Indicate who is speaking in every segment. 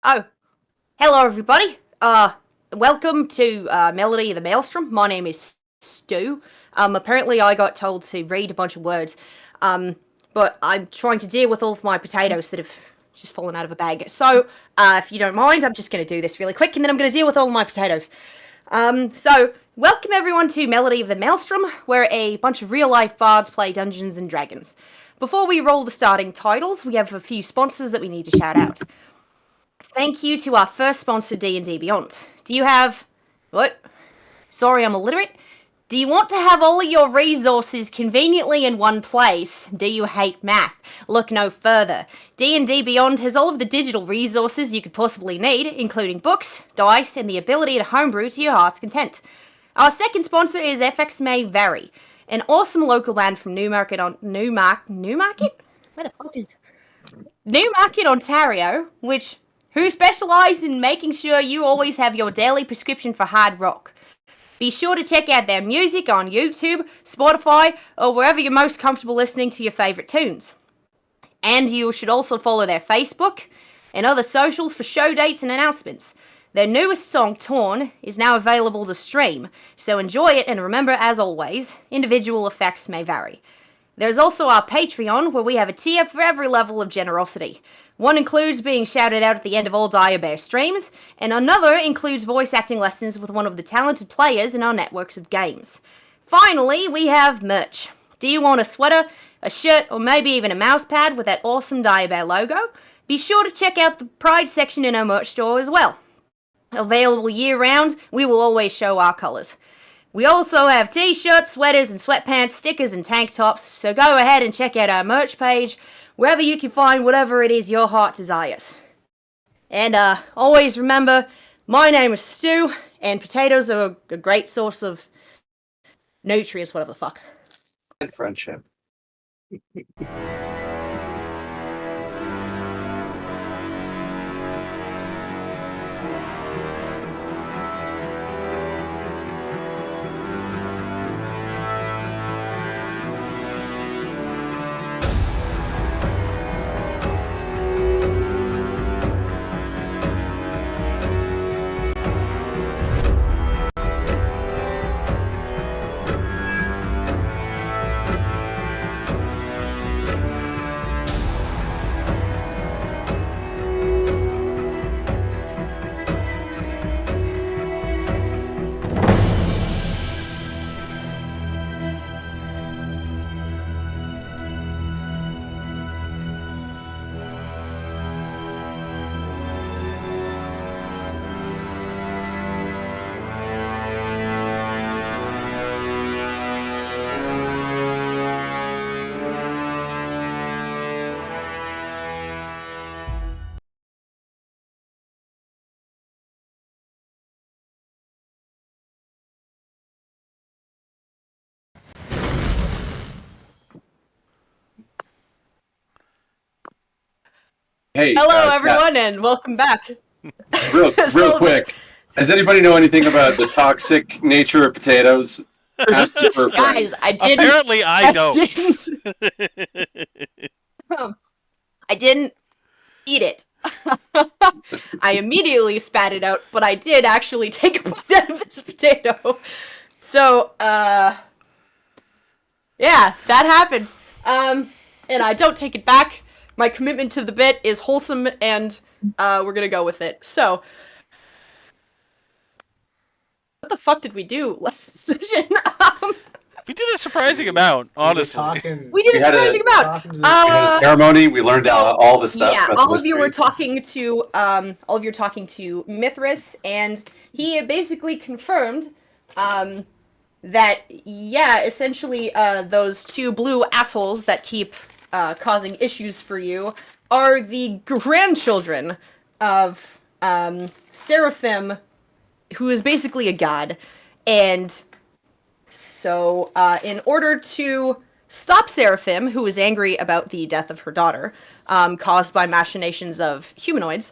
Speaker 1: Oh, hello everybody. Welcome to Melody of the Maelstrom. My name is Stu. Apparently I got told to read a bunch of words. But I'm trying to deal with all of my potatoes that have just fallen out of a bag. So, if you don't mind, I'm just going to do this really quick, and then I'm going to deal with all of my potatoes. Welcome everyone to Melody of the Maelstrom, where a bunch of real-life bards play Dungeons and Dragons. Before we roll the starting titles, we have a few sponsors that we need to shout out. Thank you to our first sponsor, D&D Beyond. Do you have... What? Sorry, I'm illiterate. Do you want to have all of your resources conveniently in one place? Do you hate math? Look no further. D&D Beyond has all of the digital resources you could possibly need, including books, dice, and the ability to homebrew to your heart's content. Our second sponsor is FX May Vary, an awesome local band from Newmarket, Newmarket? Where the fuck is... Newmarket, Ontario, who specialise in making sure you always have your daily prescription for hard rock. Be sure to check out their music on YouTube, Spotify, or wherever you're most comfortable listening to your favourite tunes. And you should also follow their Facebook and other socials for show dates and announcements. Their newest song, Torn, is now available to stream, so enjoy it, and remember, as always, individual effects may vary. There's also our Patreon, where we have a tier for every level of generosity. One includes being shouted out at the end of all Dire Bear streams, and another includes voice acting lessons with one of the talented players in our networks of games. Finally, we have merch. Do you want a sweater, a shirt, or maybe even a mouse pad with that awesome Dire Bear logo? Be sure to check out the Pride section in our merch store as well. Available year-round, we will always show our colours. We also have t-shirts, sweaters, and sweatpants, stickers, and tank tops, so go ahead and check out our merch page, wherever you can find whatever it is your heart desires. And always remember, my name is Stu, and potatoes are a great source of nutrients, whatever the fuck.
Speaker 2: And friendship. Hey,
Speaker 1: hello everyone, and welcome back.
Speaker 2: Real quick, does anybody know anything about the toxic nature of potatoes?
Speaker 1: Guys, I didn't.
Speaker 3: Apparently, I don't.
Speaker 1: I didn't eat it. I immediately spat it out, but I did actually take a bite out of this potato. So, yeah, that happened. And I don't take it back. My commitment to the bit is wholesome, and we're gonna go with it. So, what the fuck did we do last session?
Speaker 3: We did a surprising amount, honestly.
Speaker 1: We did a surprising amount.
Speaker 2: We had a ceremony. We learned all the stuff.
Speaker 1: Yeah, all of you were talking to Mithras, and he basically confirmed that essentially those two blue assholes that keep causing issues for you are the grandchildren of Seraphim, who is basically a god. And so in order to stop Seraphim, who is angry about the death of her daughter, caused by machinations of humanoids,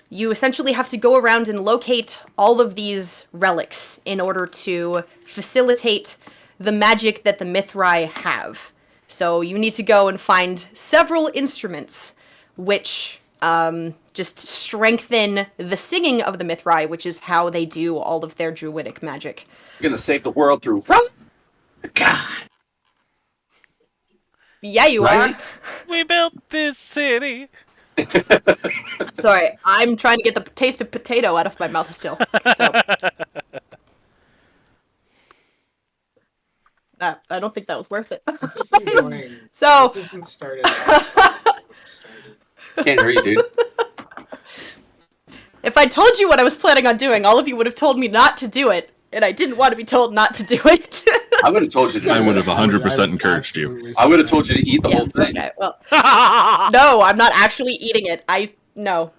Speaker 1: you essentially have to go around and locate all of these relics in order to facilitate the magic that the Mithrai have. So you need to go and find several instruments which just strengthen the singing of the Mithrai, which is how they do all of their druidic magic.
Speaker 2: You're gonna save the world through God.
Speaker 1: Yeah, you
Speaker 2: Right?
Speaker 1: are.
Speaker 3: We built this city.
Speaker 1: Sorry, I'm trying to get the taste of potato out of my mouth still. So I don't think that was worth it.
Speaker 4: This is annoying.
Speaker 1: So
Speaker 4: This isn't started out. Started.
Speaker 2: Can't hear you, dude.
Speaker 1: if I told you what I was planning on doing, all of you would have told me not to do it, and I didn't want to be told not to do it.
Speaker 2: I would have told you to.
Speaker 5: I
Speaker 2: do
Speaker 5: would
Speaker 2: it.
Speaker 5: have 100% encouraged you.
Speaker 2: I would have told you to eat the
Speaker 1: Yeah,
Speaker 2: whole thing.
Speaker 1: okay, well, no, I'm not actually eating it. No.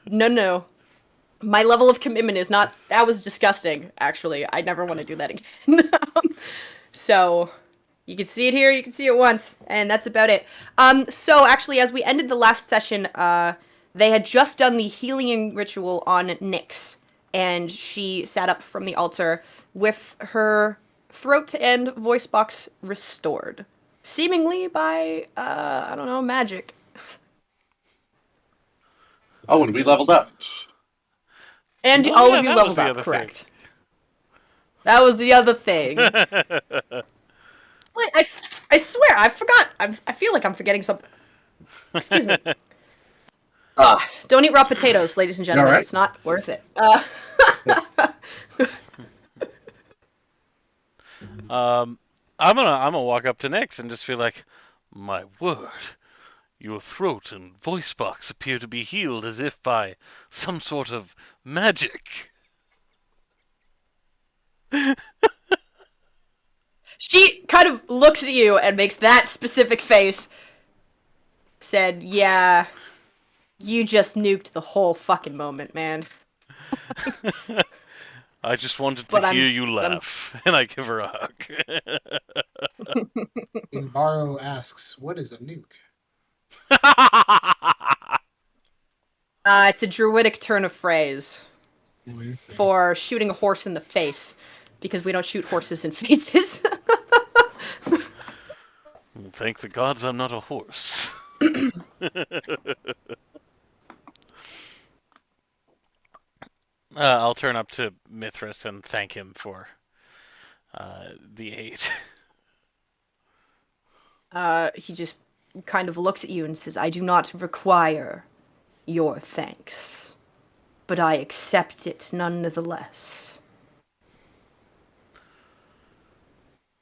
Speaker 1: My level of commitment is not. That was disgusting. Actually, I never want to do that again. So, you can see it here. You can see it once, and that's about it. So actually, as we ended the last session, they had just done the healing ritual on Nyx, and she sat up from the altar with her throat and voice box restored, seemingly by I don't know, magic.
Speaker 2: Oh, and we leveled up.
Speaker 1: And
Speaker 3: Oh,
Speaker 1: all
Speaker 3: yeah,
Speaker 1: of you
Speaker 3: that was
Speaker 1: leveled
Speaker 3: the
Speaker 1: up,
Speaker 3: other
Speaker 1: correct? That was the other thing. I swear, I forgot. I feel like I'm forgetting something. Excuse me. Don't eat raw potatoes, ladies and gentlemen.
Speaker 2: right?
Speaker 1: It's not worth it.
Speaker 3: I'm gonna walk up to Nyx and just feel like, my word, your throat and voice box appear to be healed as if by some sort of magic.
Speaker 1: She kind of looks at you and makes that specific face. Said, yeah, you just nuked the whole fucking moment, man.
Speaker 3: I just wanted
Speaker 1: But
Speaker 3: to
Speaker 1: I'm-
Speaker 3: hear you
Speaker 1: I'm-
Speaker 3: laugh, and I give her a hug.
Speaker 4: Inbaro asks, "What is a nuke?"
Speaker 1: It's a druidic turn of phrase for shooting a horse in the face, because we don't shoot horses in faces.
Speaker 3: Thank the gods I'm not a horse. I'll turn up to Mithras and thank him for the aid.
Speaker 1: He just kind of looks at you and says, I do not require your thanks, but I accept it nonetheless.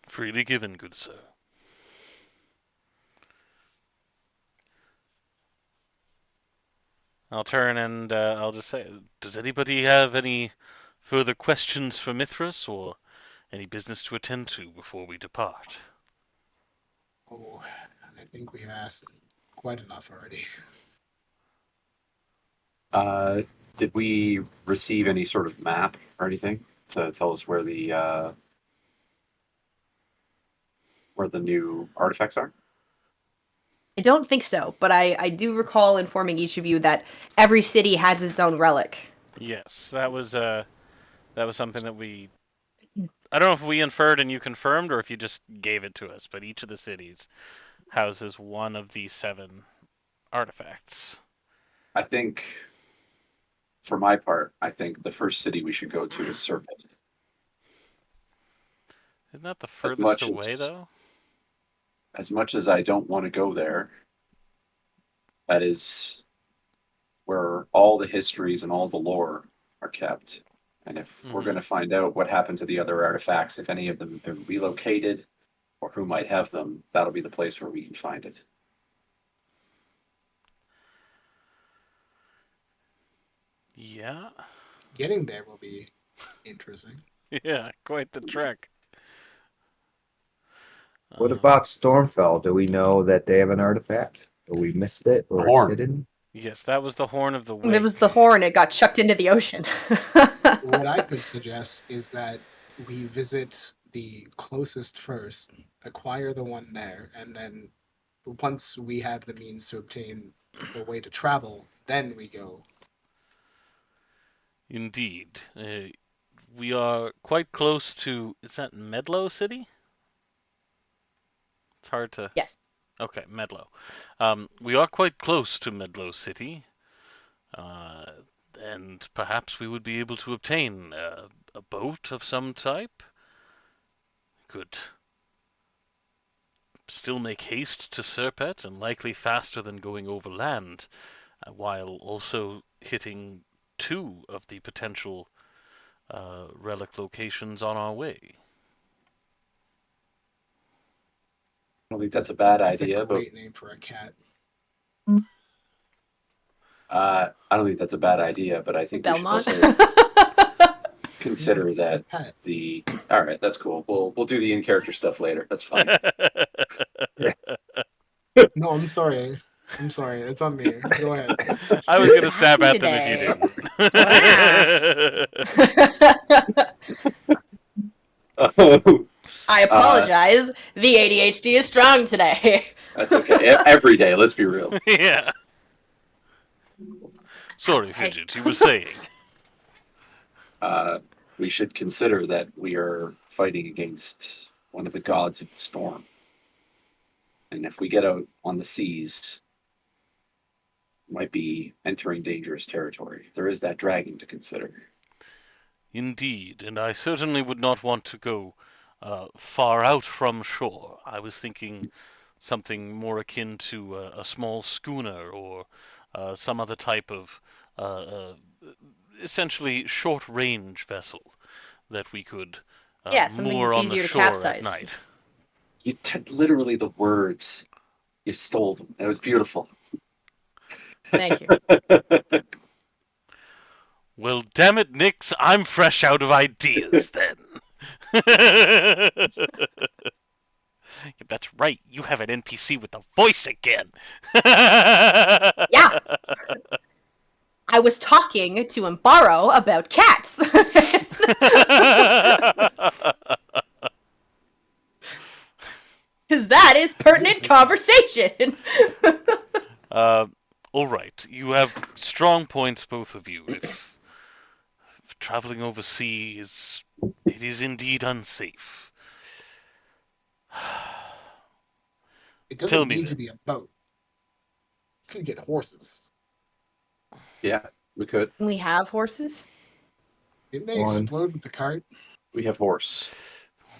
Speaker 3: Freely given, good sir. I'll turn and I'll just say, does anybody have any further questions for Mithras or any business to attend to before we depart?
Speaker 4: Oh, I think we've asked quite enough already.
Speaker 2: Did we receive any sort of map or anything to tell us where the new artifacts are?
Speaker 1: I don't think so, but I do recall informing each of you that every city has its own relic.
Speaker 3: Yes, that was something that we. I don't know if we inferred and you confirmed, or if you just gave it to us. But each of the cities houses one of these 7 artifacts.
Speaker 2: I think, for my part, I think the first city we should go to is Serpent.
Speaker 3: Isn't that the
Speaker 2: As
Speaker 3: furthest
Speaker 2: much
Speaker 3: away,
Speaker 2: as-
Speaker 3: though?
Speaker 2: As much as I don't want to go there, that is where all the histories and all the lore are kept. And if we're
Speaker 3: Mhm.
Speaker 2: going to find out what happened to the other artifacts, if any of them have been relocated or who might have them, that'll be the place where we can find it.
Speaker 3: Yeah.
Speaker 4: Getting there will be interesting.
Speaker 3: Yeah, quite the trek.
Speaker 6: What about Stormfell? Do we know that they have an artifact? Or we missed it? Or
Speaker 2: Horn.
Speaker 6: it's hidden?
Speaker 3: Yes, that was the horn of the wake.
Speaker 1: It was the horn, it got chucked into the ocean.
Speaker 4: What I could suggest is that we visit the closest first, acquire the one there, and then once we have the means to obtain a way to travel, then we go.
Speaker 3: Indeed. We are quite close to. Is that Medlow City? It's hard to.
Speaker 1: Yes.
Speaker 3: Okay, Medlow. We are quite close to Medlow City. And perhaps we would be able to obtain a boat of some type. Could still make haste to Serpent and likely faster than going over land, while also hitting 2 of the potential relic locations on our way.
Speaker 2: I don't think that's a bad
Speaker 4: That's
Speaker 2: idea,
Speaker 4: a great name for a cat.
Speaker 2: I don't think that's a bad idea, but I think we should
Speaker 1: Belmont.
Speaker 2: also consider
Speaker 4: It's a
Speaker 2: that
Speaker 4: pet.
Speaker 2: all right, that's cool. We'll do the in-character stuff later. That's fine.
Speaker 4: No, I'm sorry. I'm sorry. It's on me. Go ahead.
Speaker 3: I was
Speaker 1: So
Speaker 3: gonna snap
Speaker 1: sassy
Speaker 3: at them if you
Speaker 1: today.
Speaker 3: didn't.
Speaker 1: I apologize. The ADHD is strong today.
Speaker 2: That's okay. Every day, let's be real.
Speaker 3: Yeah. Sorry,
Speaker 1: Hey.
Speaker 3: Fidget, you were saying.
Speaker 2: We should consider that we are fighting against one of the gods of the storm. And if we get out on the seas, we might be entering dangerous territory. There is that dragon to consider.
Speaker 3: Indeed, and I certainly would not want to go far out from shore. I was thinking something more akin to a small schooner or some other type of essentially short-range vessel that we could
Speaker 1: Yeah, something
Speaker 3: moor
Speaker 1: that's
Speaker 3: on the
Speaker 1: easier to
Speaker 3: shore at
Speaker 1: capsize.
Speaker 3: night.
Speaker 2: You took literally the words. You stole them. It was beautiful.
Speaker 1: Thank you.
Speaker 3: Well, damn it, Nix, I'm fresh out of ideas then. That's right, you have an NPC with a voice again.
Speaker 1: Yeah. I was talking to Mbaro about cats. Because that is pertinent conversation.
Speaker 3: All right, you have strong points, both of you. If traveling overseas, it is indeed unsafe.
Speaker 4: It
Speaker 3: Tell
Speaker 4: doesn't
Speaker 3: me
Speaker 4: need to
Speaker 3: then.
Speaker 4: be a boat. You could get horses.
Speaker 2: Yeah, we could.
Speaker 1: We have horses?
Speaker 4: Didn't they
Speaker 6: One.
Speaker 4: explode with the cart?
Speaker 2: We have horse.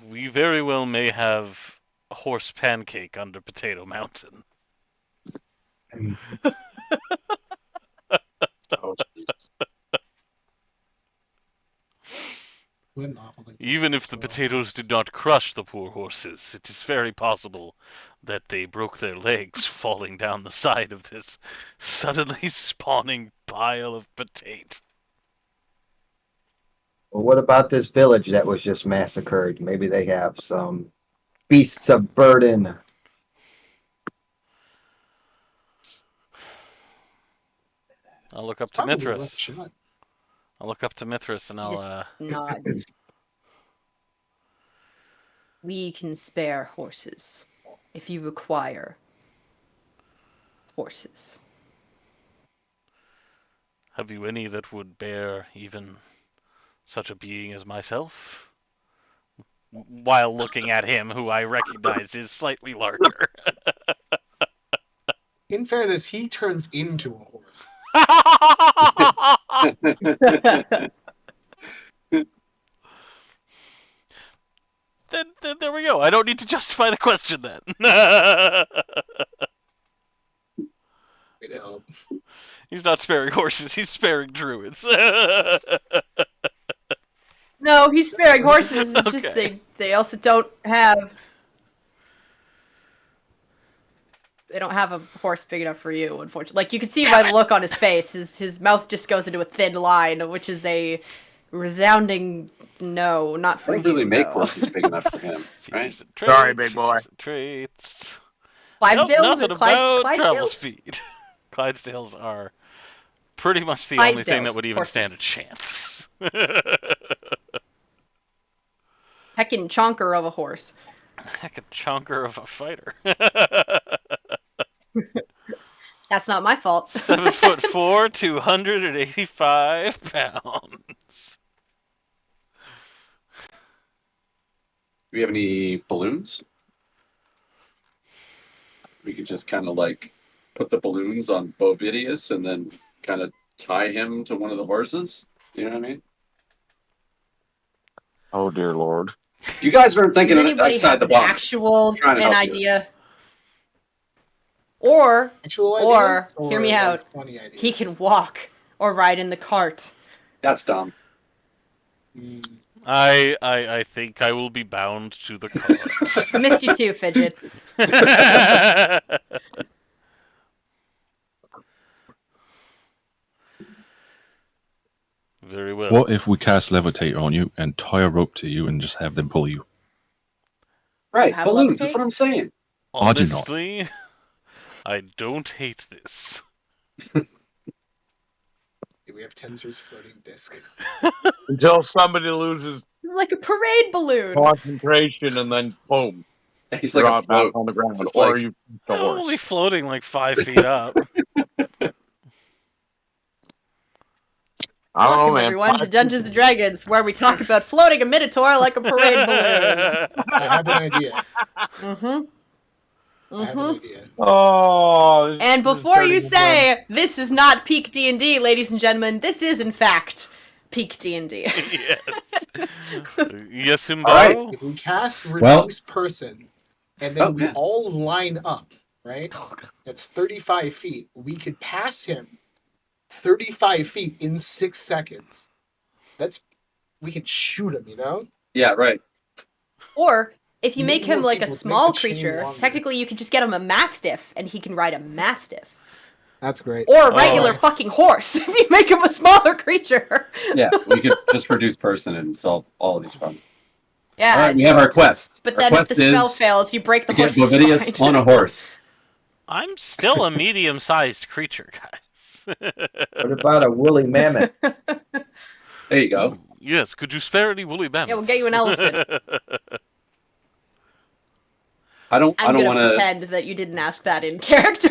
Speaker 3: We very well may have a horse pancake under Potato Mountain.
Speaker 2: Oh,
Speaker 4: What an awful thing to
Speaker 3: Even if the
Speaker 4: spoil a
Speaker 3: potatoes
Speaker 4: horse.
Speaker 3: did not crush the poor horses, it is very possible that they broke their legs falling down the side of this suddenly spawning pile of potato.
Speaker 6: Well, what about this village that was just massacred? Maybe they have some beasts of burden.
Speaker 3: I'll look up to
Speaker 4: Probably worth a
Speaker 3: Mithras.
Speaker 4: shot.
Speaker 3: I'll look up to Mithras and
Speaker 1: He just
Speaker 3: I'll
Speaker 1: nods. We can spare horses if you require horses.
Speaker 3: have you any that would bear even such a being as myself? While looking at him, who I recognize is slightly larger.
Speaker 4: In fairness, he turns into a horse.
Speaker 3: Then there we go. I don't need to justify the question then.
Speaker 4: Way to help.
Speaker 3: He's not sparing horses, he's sparing druids.
Speaker 1: No, he's sparing horses. It's just
Speaker 3: Okay.
Speaker 1: they also don't have. They don't have a horse big enough for you, unfortunately. Like you can see by the look on his face, his mouth just goes into a thin line, which is a resounding no, not
Speaker 2: I
Speaker 1: for
Speaker 2: don't
Speaker 1: you.
Speaker 2: really make
Speaker 1: though.
Speaker 2: horses big enough for him, right?
Speaker 3: Features and traits,
Speaker 6: Sorry, big boy.
Speaker 3: features and Traits.
Speaker 1: Clydesdales
Speaker 3: Nope,
Speaker 1: or
Speaker 3: nothing about travel
Speaker 1: Clydesdales?
Speaker 3: speed. Clydesdales are pretty much the only thing that
Speaker 1: Clydesdales,
Speaker 3: would even
Speaker 1: horses.
Speaker 3: stand a chance.
Speaker 1: Heckin' chonker of a horse.
Speaker 3: Heck, a chonker of a fighter.
Speaker 1: That's not my fault.
Speaker 3: 7'4", 285 pounds.
Speaker 2: Do we have any balloons? We could just kind of like put the balloons on Bovidius and then kind of tie him to one of the horses. You know what I mean?
Speaker 5: Oh dear lord.
Speaker 2: You guys aren't
Speaker 1: Does
Speaker 2: thinking
Speaker 1: anybody
Speaker 2: outside
Speaker 1: have
Speaker 2: the
Speaker 1: an
Speaker 2: box.
Speaker 1: actual
Speaker 2: I'm trying to
Speaker 1: an
Speaker 2: help you.
Speaker 1: idea? Or
Speaker 4: Actual
Speaker 1: Or,
Speaker 4: ideas?
Speaker 1: hear me
Speaker 4: like
Speaker 1: out.
Speaker 4: funny ideas?
Speaker 1: he can walk or ride in the cart.
Speaker 2: That's dumb.
Speaker 4: Mm,
Speaker 3: I think I will be bound to the cart.
Speaker 1: Missed you too, Fidget.
Speaker 3: Very well.
Speaker 7: What if we cast levitate on you and tie a rope to you and just have them pull you?
Speaker 2: Right,
Speaker 1: Have
Speaker 2: balloons.
Speaker 1: levitate?
Speaker 2: That's what I'm saying.
Speaker 7: I do not.
Speaker 3: Honestly, I don't hate this.
Speaker 4: we have Tensor's floating disc.
Speaker 5: Until somebody loses
Speaker 1: Like a parade balloon.
Speaker 5: concentration and then boom,
Speaker 2: He's
Speaker 5: you're
Speaker 2: like a
Speaker 5: on back
Speaker 2: float.
Speaker 5: on the ground,
Speaker 2: Just
Speaker 5: or
Speaker 2: like-
Speaker 5: you the
Speaker 3: Only
Speaker 5: horse.
Speaker 3: floating like 5 feet up.
Speaker 5: I don't know,
Speaker 1: Welcome,
Speaker 5: man.
Speaker 1: everyone, to Dungeons & Dragons, where we talk about floating a minotaur like a parade balloon.
Speaker 4: I have an idea.
Speaker 1: Mm-hmm.
Speaker 4: I have an idea.
Speaker 5: Oh. this
Speaker 1: And
Speaker 5: is
Speaker 1: before you
Speaker 5: starting to run.
Speaker 1: say, this is not peak D&D, ladies and gentlemen, this is, in fact, peak D&D.
Speaker 3: Yes. Yes,
Speaker 2: All right.
Speaker 3: Himbaro?
Speaker 4: If we cast
Speaker 7: Well-
Speaker 4: reduce person, and then
Speaker 2: Oh,
Speaker 4: we
Speaker 2: yeah.
Speaker 4: all line up, right? That's 35 feet. We could pass him 35 feet in 6 seconds. We could shoot him, you know?
Speaker 2: Yeah, right.
Speaker 1: Or, if you
Speaker 4: You
Speaker 1: make
Speaker 4: need
Speaker 1: him
Speaker 4: more
Speaker 1: like a
Speaker 4: people to make
Speaker 1: small
Speaker 4: the chain
Speaker 1: creature,
Speaker 4: longer.
Speaker 1: technically you could just get him a mastiff, and he can ride a mastiff.
Speaker 4: That's great.
Speaker 1: Or a regular
Speaker 4: Oh.
Speaker 1: fucking horse, if you make him a smaller creature.
Speaker 2: Yeah, we could just reduce person and solve all of these problems.
Speaker 1: Yeah,
Speaker 2: All right, we have our quest.
Speaker 1: but
Speaker 2: Our
Speaker 1: then if
Speaker 2: quest
Speaker 1: the spell
Speaker 2: is
Speaker 1: fails, you break the
Speaker 2: to get
Speaker 1: horse's
Speaker 2: Bovidius
Speaker 1: spine.
Speaker 2: on a horse.
Speaker 3: I'm still a medium-sized creature, guys.
Speaker 6: What about a woolly mammoth?
Speaker 2: There you go.
Speaker 3: Yes, could you spare any woolly mammoths?
Speaker 1: Yeah, we'll get you an elephant.
Speaker 2: I don't
Speaker 1: I'm gonna
Speaker 2: want to.
Speaker 1: pretend that you didn't ask that in character.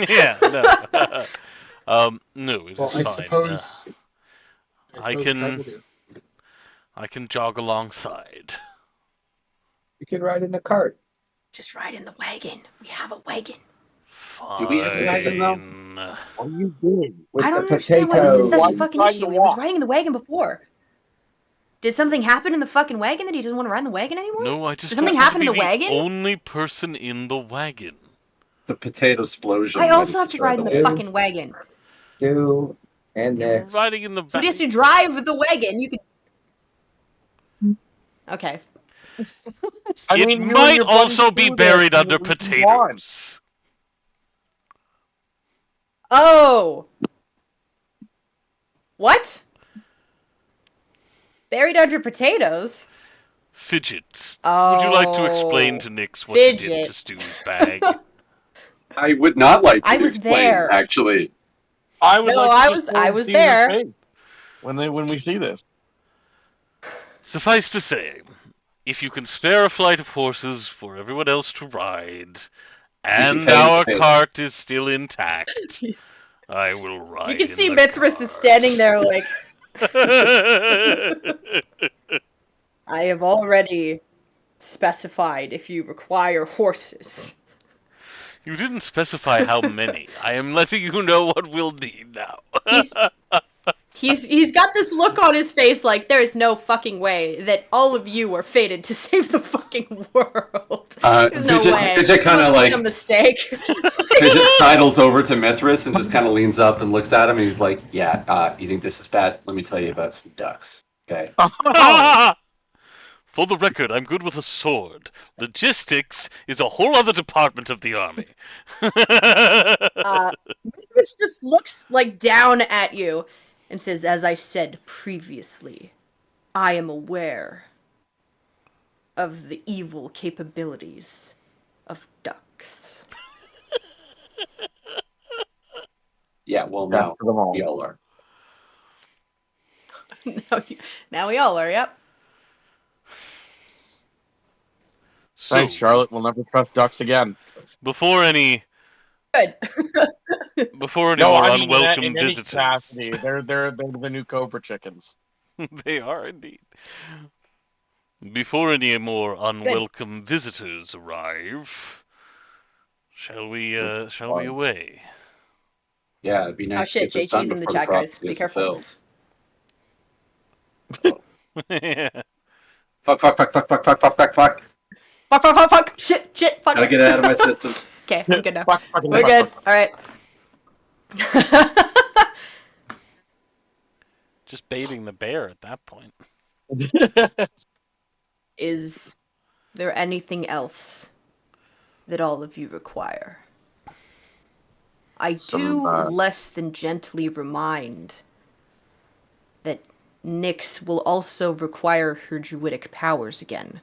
Speaker 3: Yeah, no. No, it
Speaker 4: Well,
Speaker 3: is
Speaker 4: I
Speaker 3: fine.
Speaker 4: suppose.
Speaker 3: I
Speaker 4: Craig
Speaker 3: can-
Speaker 4: will do.
Speaker 3: I can jog alongside.
Speaker 6: You can ride in the cart.
Speaker 1: Just ride in the wagon. We have a wagon.
Speaker 3: Fine.
Speaker 2: Do we have a wagon, though?
Speaker 5: What are you doing?
Speaker 6: With
Speaker 1: I don't
Speaker 6: the
Speaker 1: understand why this is
Speaker 6: potatoes.
Speaker 1: such
Speaker 5: Why
Speaker 1: a
Speaker 5: you
Speaker 1: fucking
Speaker 5: trying
Speaker 1: issue.
Speaker 5: to
Speaker 1: He was
Speaker 5: walk?
Speaker 1: riding in the wagon before. Did something happen in the fucking wagon that he doesn't want to ride in the wagon anymore?
Speaker 3: No, I just
Speaker 1: Did something
Speaker 3: want you
Speaker 1: happen
Speaker 3: to
Speaker 1: in
Speaker 3: be
Speaker 1: the wagon?
Speaker 3: only person in the wagon.
Speaker 2: The potato explosion.
Speaker 1: I
Speaker 2: might
Speaker 1: also have to
Speaker 2: destroyed
Speaker 1: ride in the
Speaker 2: wagon.
Speaker 1: fucking wagon.
Speaker 6: Stu and
Speaker 3: You're
Speaker 6: Nick.
Speaker 3: riding in the back.
Speaker 1: Somebody has to drive the wagon. You could. Okay.
Speaker 5: I
Speaker 3: It
Speaker 5: mean, you and
Speaker 3: might
Speaker 5: your buddies
Speaker 3: also be
Speaker 5: do
Speaker 3: buried
Speaker 5: this
Speaker 3: under
Speaker 5: if you want.
Speaker 3: potatoes.
Speaker 1: Oh. What? Buried under potatoes?
Speaker 3: Fidget.
Speaker 1: Oh.
Speaker 3: Would you like to explain to Nix what you did
Speaker 1: Fidget.
Speaker 3: to Stu's bag?
Speaker 2: I would not like to
Speaker 1: I was
Speaker 2: explain,
Speaker 1: there.
Speaker 2: actually.
Speaker 5: I would
Speaker 1: No,
Speaker 5: like to
Speaker 1: I
Speaker 5: just
Speaker 1: was-
Speaker 5: go
Speaker 1: I
Speaker 5: and
Speaker 1: was
Speaker 5: see their
Speaker 1: there.
Speaker 5: face when we see this.
Speaker 3: Suffice to say, if you can spare a flight of horses for everyone else to ride, and
Speaker 2: pay
Speaker 3: our
Speaker 2: to pay.
Speaker 3: cart is still intact, I will ride.
Speaker 1: You can
Speaker 3: in
Speaker 1: see
Speaker 3: the
Speaker 1: Mithras is standing there like,
Speaker 3: there.
Speaker 1: I have already specified if you require horses.
Speaker 3: You didn't specify how many. I am letting you know what we'll need now.
Speaker 1: He's got this look on his face like there is no fucking way that all of you are fated to save the fucking world. There's no way.
Speaker 2: Fidget kind
Speaker 1: Must
Speaker 2: of
Speaker 1: be
Speaker 2: like
Speaker 1: some mistake.
Speaker 2: Fidget sidles over to Mithras and just kind of leans up and looks at him. And he's like, "Yeah, you think this is bad? Let me tell you about some ducks." Okay.
Speaker 3: For the record, I'm good with a sword. Logistics is a whole other department of the army.
Speaker 1: Mithras just looks like down at you and says, "As I said previously, I am aware of the evil capabilities of ducks."
Speaker 2: Yeah. Well,
Speaker 5: That's
Speaker 2: now
Speaker 5: for them all.
Speaker 2: we all are.
Speaker 1: Now we all are. Yep.
Speaker 3: So,
Speaker 5: Thanks, Charlotte. We'll never trust ducks again.
Speaker 3: Before any
Speaker 1: Good.
Speaker 3: more
Speaker 5: I mean,
Speaker 3: unwelcome
Speaker 5: in any
Speaker 3: visitors,
Speaker 5: capacity, they're the new Cobra chickens.
Speaker 3: they are indeed. Before any more unwelcome visitors arrive, shall we away?
Speaker 2: Yeah, it'd be nice to
Speaker 1: shit,
Speaker 2: get this done
Speaker 1: JG's in the
Speaker 2: before the
Speaker 1: chat, guys.
Speaker 2: prophecy
Speaker 1: Be
Speaker 2: is
Speaker 1: careful.
Speaker 2: fulfilled.
Speaker 3: Yeah.
Speaker 2: Fuck.
Speaker 1: Fuck, fuck, fuck, fuck. Shit, fuck.
Speaker 2: Gotta get it out of my system.
Speaker 1: Okay, I'm good now.
Speaker 5: Fuck, fucking
Speaker 1: We're
Speaker 5: fuck,
Speaker 1: good. Alright.
Speaker 3: Just baiting the bear at that point.
Speaker 5: fuck.
Speaker 1: Is there anything else that all of you require? I do less than gently remind that Nyx will also require her druidic powers again.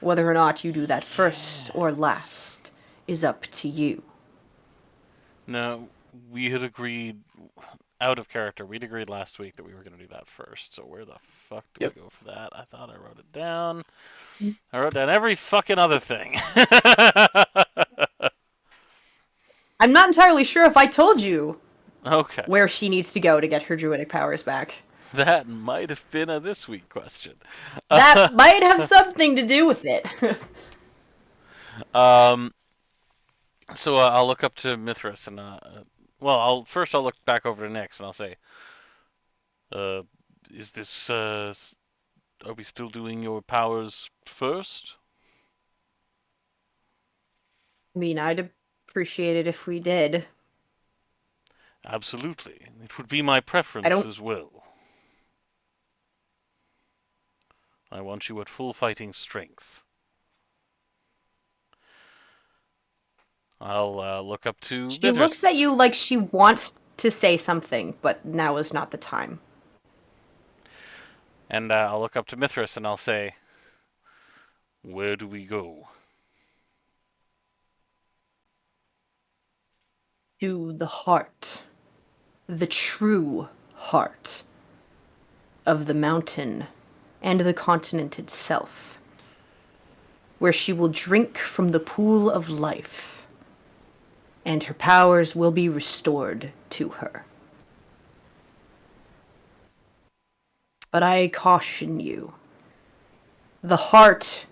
Speaker 1: Whether or not you do that first or last is up to you.
Speaker 3: No, we had agreed, out of character, we'd agreed last week that we were going to do that first. So where the fuck do
Speaker 2: Yep.
Speaker 3: we go for that? I thought I wrote it down. I wrote down every fucking other thing.
Speaker 1: I'm not entirely sure if I told you
Speaker 3: Okay.
Speaker 1: where she needs to go to get her druidic powers back.
Speaker 3: That might have been a this week question.
Speaker 1: That might have something to do with it.
Speaker 3: So I'll look up to Mithras and well, I'll look back over to Nyx and I'll say, is this are we still doing your powers first?
Speaker 1: I mean, I'd appreciate it if we did.
Speaker 3: Absolutely. It would be my preference as well. I want you at full fighting strength. I'll look up to
Speaker 1: She
Speaker 3: Mithras.
Speaker 1: looks at you like she wants to say something, but now is not the time.
Speaker 3: And I'll look up to Mithras and I'll say, where do we go?
Speaker 1: To the heart. The true heart of the mountain and the continent itself, where she will drink from the pool of life, and her powers will be restored to her. But I caution you, the heart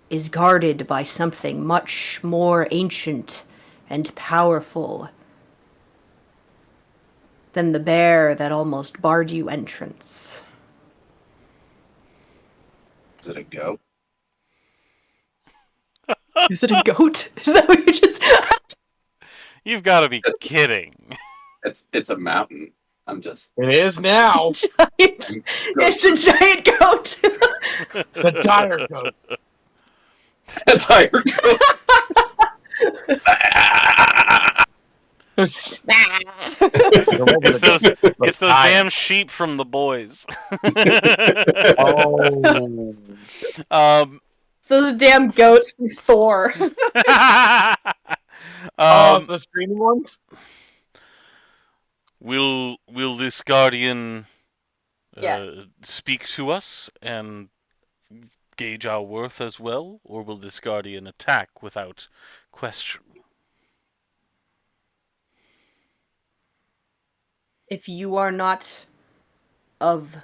Speaker 1: is guarded by something much more ancient and powerful than the bear that almost barred you entrance.
Speaker 2: Is it a goat?
Speaker 1: Is it a goat? Is that what you just...
Speaker 3: You've got to be kidding.
Speaker 2: It's a mountain. I'm just
Speaker 5: It is now.
Speaker 1: It's a giant goat!
Speaker 5: The dire goat.
Speaker 2: a tire goat.
Speaker 5: It's
Speaker 3: It's those damn sheep from the boys.
Speaker 5: Oh.
Speaker 1: Those damn goats from Thor.
Speaker 5: The screaming ones?
Speaker 3: Will this guardian
Speaker 1: Yeah.
Speaker 3: speak to us and gauge our worth as well, or will this guardian attack without question?
Speaker 1: If you are not of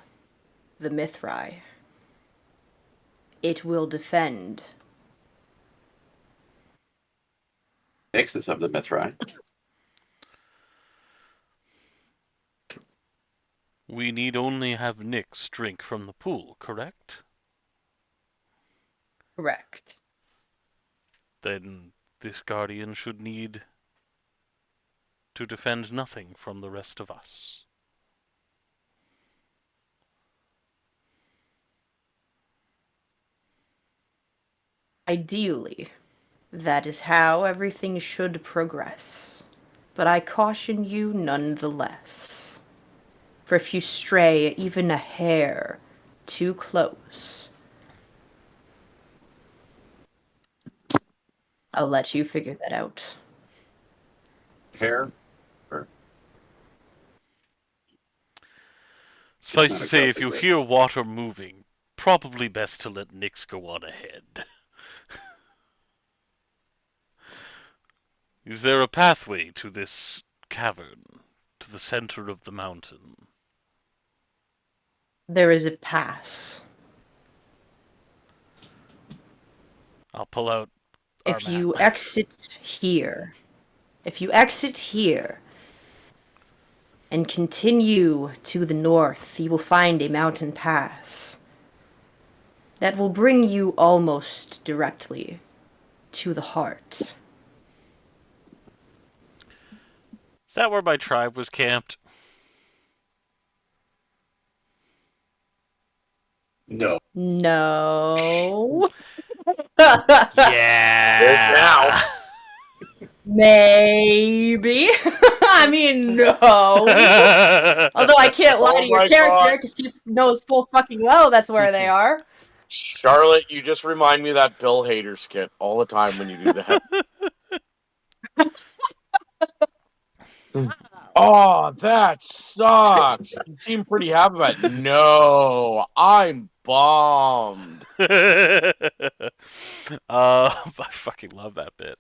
Speaker 1: the Mithrai, it will defend.
Speaker 2: Nixus of the Mithrai.
Speaker 3: We need only have Nyx drink from the pool, correct?
Speaker 1: Correct.
Speaker 3: Then this guardian should need to defend nothing from the rest of us.
Speaker 1: Ideally, that is how everything should progress. But I caution you nonetheless. For if you stray even a hair too close, I'll let you figure that out.
Speaker 2: Hair?
Speaker 3: Suffice
Speaker 2: not
Speaker 3: to
Speaker 2: a
Speaker 3: say,
Speaker 2: goat,
Speaker 3: if you
Speaker 2: is it?
Speaker 3: hear water moving, probably best to let Nyx go on ahead. Is there a pathway to this cavern, to the center of the mountain?
Speaker 1: There is a pass.
Speaker 3: I'll pull out our
Speaker 1: If you
Speaker 3: map.
Speaker 1: exit here, If you exit here and continue to the north, you will find a mountain pass that will bring you almost directly to the heart.
Speaker 3: Is that where my tribe was camped?
Speaker 2: No.
Speaker 1: No.
Speaker 3: Yeah.
Speaker 1: Maybe. I mean, no. Although I can't lie
Speaker 5: Oh
Speaker 1: to your
Speaker 5: my
Speaker 1: character
Speaker 5: God.
Speaker 1: because he knows full fucking well that's where they are.
Speaker 5: Charlotte, you just remind me of that Bill Hader skit all the time when you do that. Oh, that sucks. You seem pretty happy about it. No, I'm bummed.
Speaker 3: I fucking love that bit.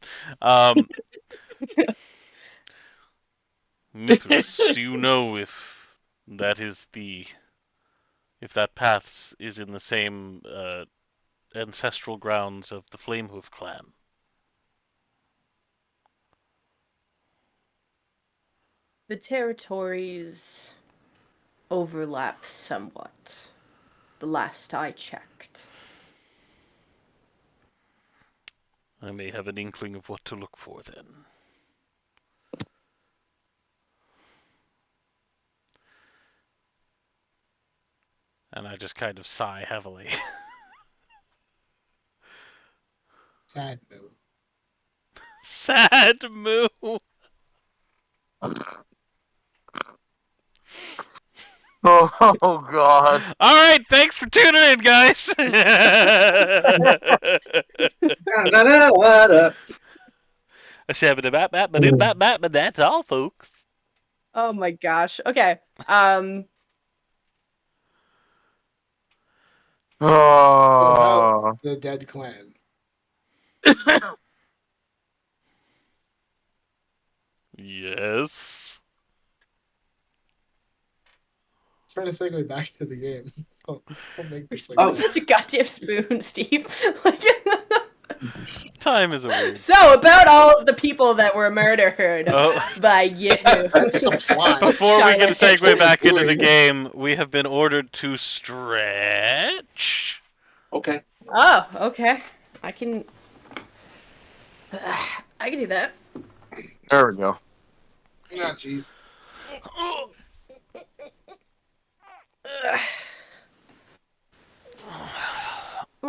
Speaker 3: Mithras, do you know if that is if that path is in the same ancestral grounds of the Flamehoof clan?
Speaker 1: The territories overlap somewhat. The last I checked.
Speaker 3: I may have an inkling of what to look for then. And I just kind of sigh heavily.
Speaker 4: Sad move.
Speaker 3: Sad move.
Speaker 5: Oh God.
Speaker 3: All right, thanks for tuning in, guys. But that's all, folks.
Speaker 1: Oh my gosh. Okay.
Speaker 4: What
Speaker 5: Oh.
Speaker 4: about the dead clan?
Speaker 3: Yes.
Speaker 4: Trying to segue back to the game. So don't make this like
Speaker 1: Response is a goddamn spoon, Steve.
Speaker 3: Time is a weird.
Speaker 1: So, about all of the people that were murdered
Speaker 3: Oh.
Speaker 1: by you.
Speaker 4: That's the plot.
Speaker 3: Before we can
Speaker 1: Charlotte.
Speaker 3: segue back into the
Speaker 4: Doing.
Speaker 3: game, we have been ordered to stretch.
Speaker 2: Okay.
Speaker 1: Oh, okay. I can do that.
Speaker 5: There we go.
Speaker 4: Yeah, jeez.
Speaker 1: Come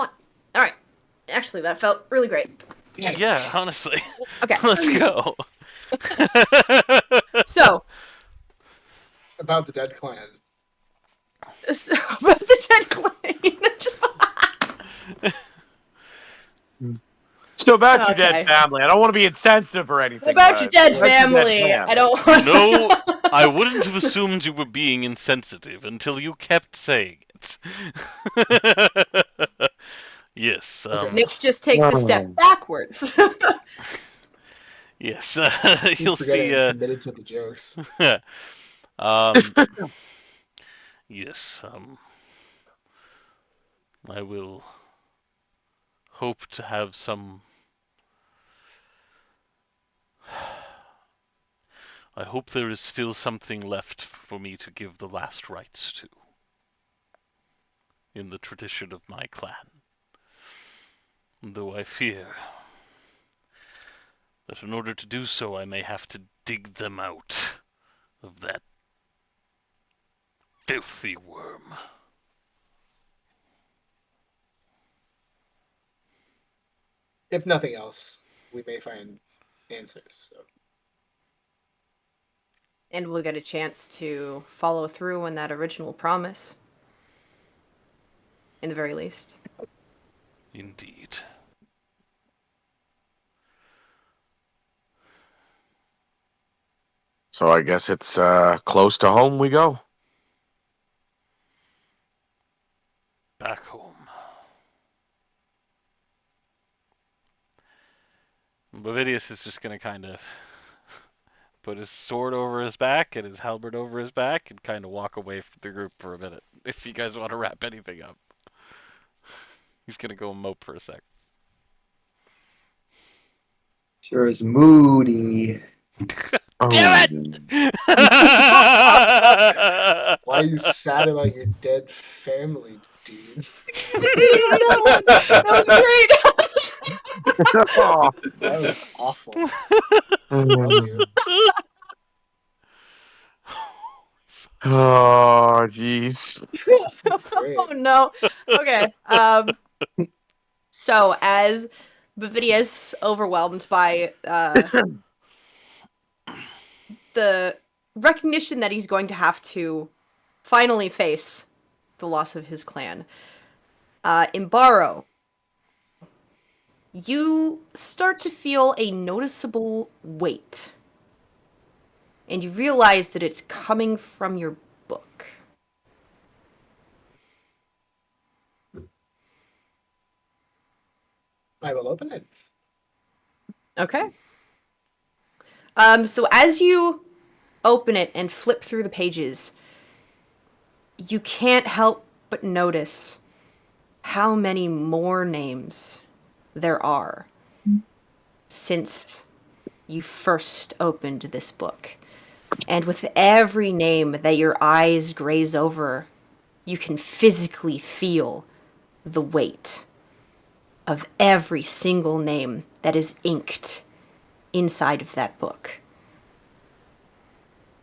Speaker 1: on. All right. Actually, that felt really great.
Speaker 3: Yeah, honestly.
Speaker 1: Okay.
Speaker 3: Let's go.
Speaker 1: So,
Speaker 4: About the dead clan.
Speaker 1: about the dead clan.
Speaker 5: So about your
Speaker 1: Okay.
Speaker 5: dead family. I don't want to be insensitive or anything.
Speaker 1: About your
Speaker 5: but
Speaker 1: dead
Speaker 5: about your
Speaker 1: family.
Speaker 5: clan.
Speaker 1: I don't want.
Speaker 3: No, I wouldn't have assumed you were being insensitive until you kept saying it. Yes.
Speaker 1: Nix just takes a step backwards.
Speaker 3: Yes.
Speaker 4: Keep
Speaker 3: You'll
Speaker 4: forgetting
Speaker 3: see.
Speaker 4: I'm committed to the jokes.
Speaker 3: Yes. I will hope to have some. I hope there is still something left for me to give the last rites to, in the tradition of my clan. Though I fear that in order to do so, I may have to dig them out of that filthy worm.
Speaker 4: If nothing else, we may find answers. So.
Speaker 1: And we'll get a chance to follow through on that original promise. In the very least.
Speaker 3: Indeed.
Speaker 5: So I guess it's close to home we go.
Speaker 3: Back home. Bovidius is just going to kind of put his sword over his back and his halberd over his back and kind of walk away from the group for a minute. If you guys want to wrap anything up. He's going to go mope for a sec.
Speaker 6: Sure is moody.
Speaker 3: Damn
Speaker 5: Oh,
Speaker 3: it!
Speaker 4: Why are you sad about your dead family, dude?
Speaker 1: I didn't even that one. That was great.
Speaker 5: oh,
Speaker 4: That was awful. Love you.
Speaker 5: oh, jeez.
Speaker 1: Oh no. Okay. So as Bavidius, overwhelmed by the recognition that he's going to have to finally face the loss of his clan, Imbaro, you start to feel a noticeable weight. And you realize that it's coming from your book.
Speaker 4: I will open it.
Speaker 1: Okay. So as you open it and flip through the pages, you can't help but notice how many more names there are since you first opened this book. And with every name that your eyes graze over, you can physically feel the weight of every single name that is inked inside of that book.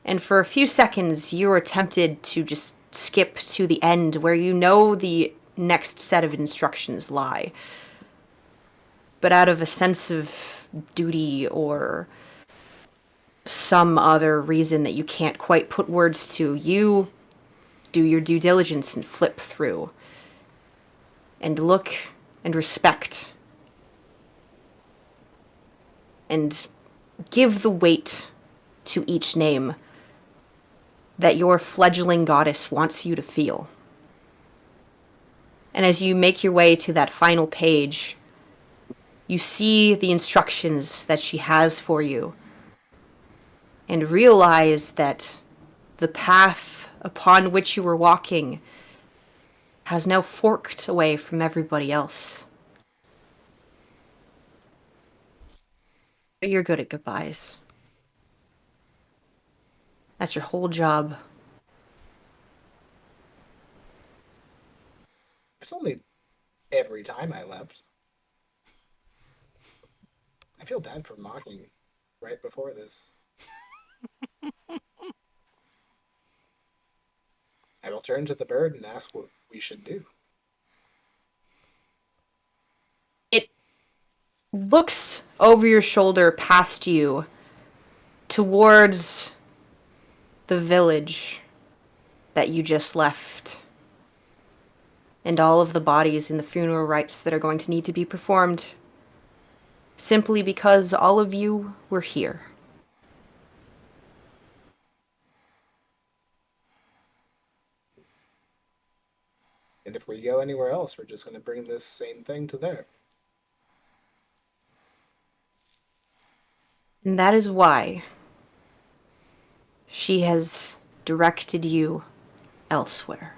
Speaker 1: And for a few seconds, you are tempted to just skip to the end where you know the next set of instructions lie. But out of a sense of duty or some other reason that you can't quite put words to, you do your due diligence and flip through and look and respect and give the weight to each name that your fledgling goddess wants you to feel. And as you make your way to that final page, you see the instructions that she has for you and realize that the path upon which you were walking has now forked away from everybody else. But you're good at goodbyes. That's your whole job.
Speaker 4: It's only every time I left. I feel bad for mocking right before this. I will turn to the bird and ask what we should do.
Speaker 1: It looks over your shoulder past you towards the village that you just left and all of the bodies in the funeral rites that are going to need to be performed simply because all of you were here.
Speaker 4: And if we go anywhere else, we're just going to bring this same thing to there.
Speaker 1: And that is why she has directed you elsewhere.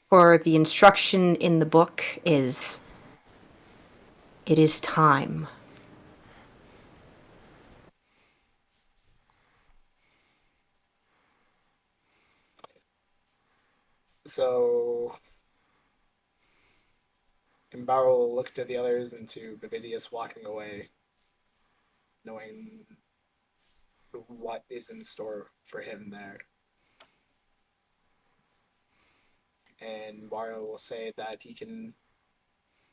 Speaker 1: For the instruction in the book is, it is time.
Speaker 4: So, Imbaro looked at the others and to Bavidius walking away, knowing what is in store for him there. And Mario will say that he can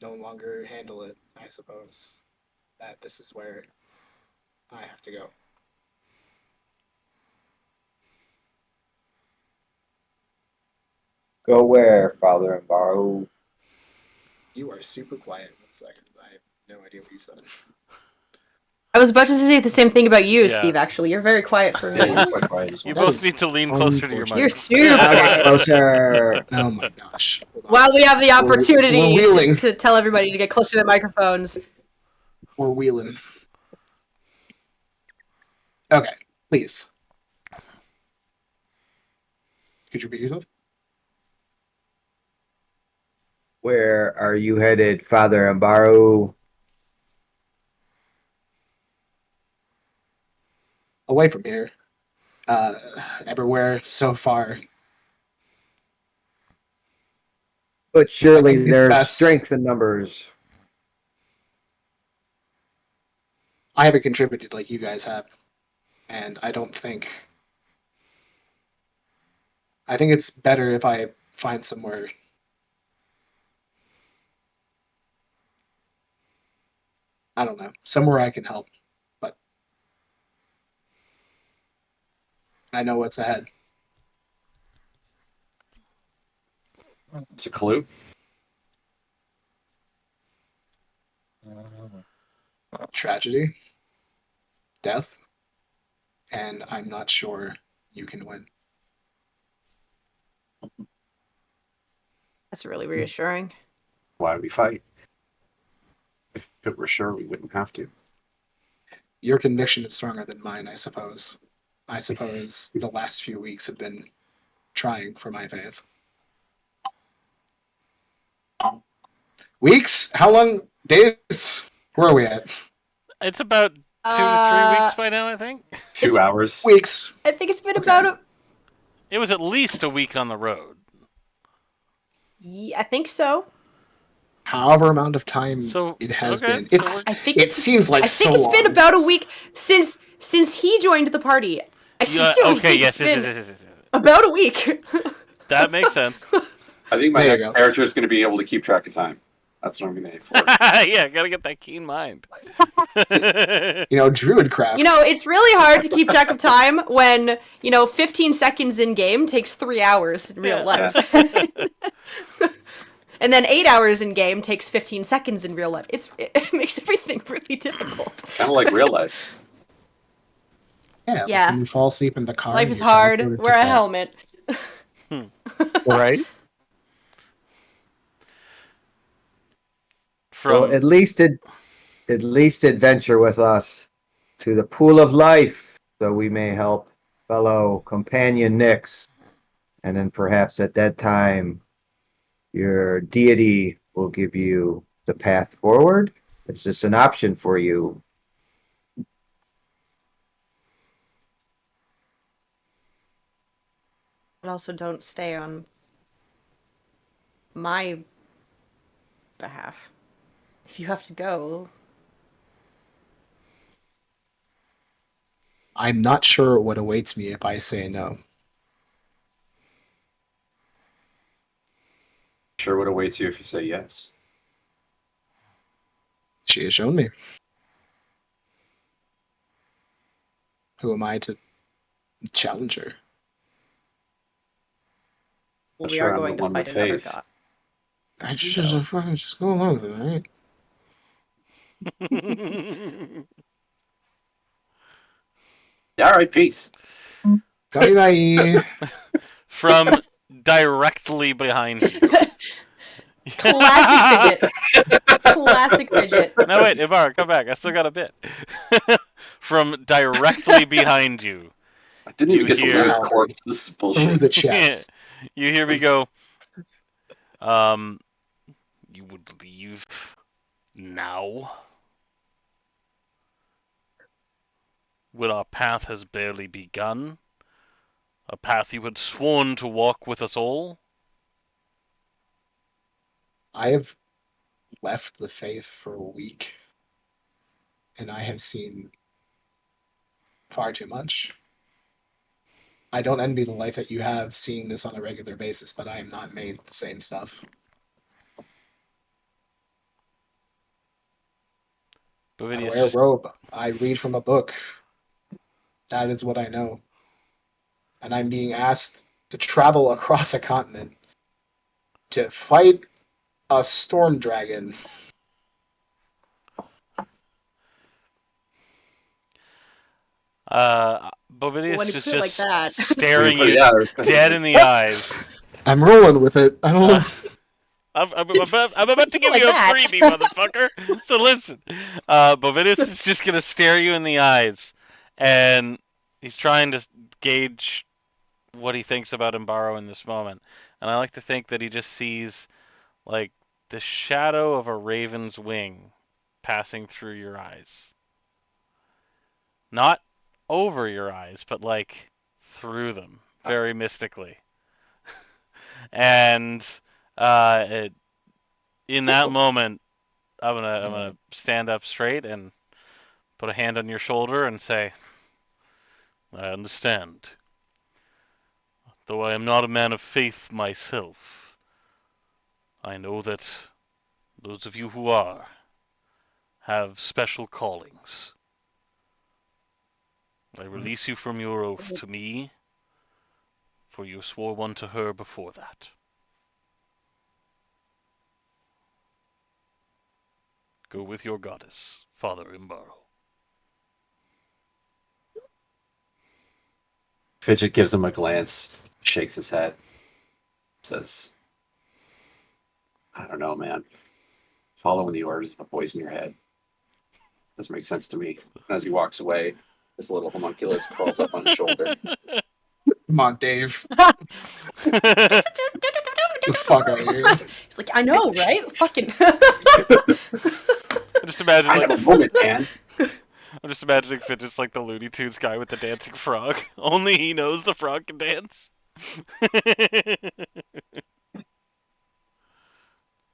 Speaker 4: no longer handle it, I suppose. That this is where I have to go.
Speaker 6: Go where, Father and Borrow?
Speaker 4: You are super quiet. 1 second. I have no idea what you said.
Speaker 1: I was about to say the same thing about you,
Speaker 3: Yeah.
Speaker 1: Steve, actually. You're very quiet for
Speaker 2: Yeah,
Speaker 1: me.
Speaker 2: you're quite quiet as
Speaker 3: You
Speaker 2: well.
Speaker 4: That
Speaker 3: both
Speaker 4: is
Speaker 3: need to lean closer to your mic.
Speaker 1: You're
Speaker 4: unfortunate.
Speaker 1: super
Speaker 6: Okay,
Speaker 1: quiet.
Speaker 6: closer.
Speaker 4: Oh my gosh. Hold on.
Speaker 1: While we have the
Speaker 4: We're
Speaker 1: opportunity
Speaker 4: wheeling.
Speaker 1: to tell everybody to get closer to their microphones.
Speaker 4: We're wheeling. Okay, please. Could you repeat yourself?
Speaker 6: Where are you headed, Father and Borrow?
Speaker 4: away from here. Everywhere so far.
Speaker 6: But surely
Speaker 4: think it's
Speaker 6: there's
Speaker 4: best.
Speaker 6: strength in numbers.
Speaker 4: I haven't contributed like you guys have, and I think it's better if I find somewhere. I don't know, somewhere I can help, but I know what's ahead.
Speaker 2: It's a clue.
Speaker 4: Tragedy, death, and I'm not sure you can win.
Speaker 1: That's really reassuring.
Speaker 2: Why we fight? If it were sure, we wouldn't have to.
Speaker 4: Your conviction is stronger than mine, I suppose. I suppose the last few weeks have been trying for my faith. Weeks? How long? Days? Where are we at?
Speaker 3: It's about 2 to 3 weeks by now, I think.
Speaker 2: 2 hours.
Speaker 4: Weeks.
Speaker 1: I think it's been
Speaker 4: Okay.
Speaker 1: about a.
Speaker 3: It was at least a week on the road.
Speaker 1: Yeah, I think so.
Speaker 4: However amount of time
Speaker 3: So
Speaker 4: it has
Speaker 3: okay,
Speaker 4: been.
Speaker 3: so
Speaker 4: It's.
Speaker 1: I think
Speaker 4: It seems like
Speaker 1: I
Speaker 4: so
Speaker 1: think it's
Speaker 4: long.
Speaker 1: been about a week since he joined the party. I sincerely
Speaker 3: okay,
Speaker 1: think
Speaker 3: yes,
Speaker 1: it's been
Speaker 3: yes.
Speaker 1: about a week.
Speaker 3: That makes sense.
Speaker 2: I think my
Speaker 4: There you
Speaker 2: next
Speaker 4: go.
Speaker 2: character is going to be able to keep track of time. That's what I'm going to aim for.
Speaker 3: Yeah, gotta get that keen mind.
Speaker 4: Druidcraft.
Speaker 1: It's really hard to keep track of time when 15 seconds in game takes 3 hours in real
Speaker 3: Yeah.
Speaker 1: life. And then 8 hours in game takes 15 seconds in real life. It makes everything really difficult.
Speaker 2: Kind of like real life.
Speaker 4: Yeah.
Speaker 1: Yeah.
Speaker 4: When you fall asleep in the car.
Speaker 1: Life
Speaker 4: and
Speaker 1: is
Speaker 4: you're
Speaker 1: hard.
Speaker 4: teleported to
Speaker 1: Wear a
Speaker 4: bed.
Speaker 1: helmet.
Speaker 5: Right?
Speaker 6: So
Speaker 3: From
Speaker 6: at least adventure with us to the pool of life, so we may help fellow companion Nyx, and then perhaps at that time your deity will give you the path forward. It's just an option for you.
Speaker 1: But also don't stay on my behalf. If you have to go,
Speaker 4: I'm not sure what awaits me if I say no.
Speaker 2: Sure what awaits you if you say yes.
Speaker 4: She has shown me. Who am I to challenge her?
Speaker 1: well,
Speaker 2: Not
Speaker 1: we
Speaker 2: sure
Speaker 1: are
Speaker 2: I'm
Speaker 1: going
Speaker 2: the
Speaker 1: to
Speaker 2: one
Speaker 1: fight
Speaker 2: with
Speaker 1: another
Speaker 2: faith.
Speaker 1: god.
Speaker 4: I just go along with it, right?
Speaker 2: Yeah, all right, peace.
Speaker 4: Bye bye.
Speaker 3: from directly behind you.
Speaker 1: Classic fidget. Classic fidget.
Speaker 3: No, wait, Ibarra, come back. I still got a bit. From directly behind you.
Speaker 2: I didn't
Speaker 3: You
Speaker 2: even get to
Speaker 3: hear-
Speaker 2: loot his
Speaker 4: Wow.
Speaker 2: corpse. This is
Speaker 4: Through
Speaker 2: bullshit.
Speaker 4: the chest.
Speaker 3: You hear me go, you would leave now? When our path has barely begun? A path you had sworn to walk with us all?
Speaker 4: I have left the faith for a week, and I have seen far too much. I don't envy the life that you have seeing this on a regular basis, but I am not made of the same stuff. I
Speaker 3: Bovidius
Speaker 4: wear a
Speaker 3: just
Speaker 4: robe. I read from a book. That is what I know. And I'm being asked to travel across a continent to fight a storm dragon.
Speaker 3: Bovidius
Speaker 1: When you
Speaker 3: is
Speaker 1: put it like
Speaker 3: just
Speaker 1: that.
Speaker 3: staring
Speaker 2: But
Speaker 3: you
Speaker 2: yeah,
Speaker 3: dead in the eyes.
Speaker 4: I'm rolling with it. I don't know.
Speaker 3: I'm about to give
Speaker 1: Like
Speaker 3: you a
Speaker 1: that.
Speaker 3: freebie, motherfucker. So listen, Bovidius is just gonna stare you in the eyes, and he's trying to gauge what he thinks about Embaro in this moment. And I like to think that he just sees like the shadow of a raven's wing passing through your eyes. Not over your eyes, but like through them, very mystically. And in that moment, I'm gonna stand up straight and put a hand on your shoulder and say, "I understand. Though I am not a man of faith myself, I know that those of you who are have special callings. I release you from your oath to me, for you swore one to her before that. Go with your goddess, Father Imbaro."
Speaker 2: Fidget gives him a glance, shakes his head, says, I don't know, man. Following the orders of a voice in your head doesn't make sense to me. And as he walks away, this little homunculus crawls up on his shoulder.
Speaker 4: Come on, Dave. The fuck out of here.
Speaker 1: He's like, I know, right? Fucking.
Speaker 3: I just imagine
Speaker 2: I
Speaker 3: like
Speaker 2: have a moment, man.
Speaker 3: I'm just imagining Fidget's like the Looney Tunes guy with the dancing frog. Only he knows the frog can dance.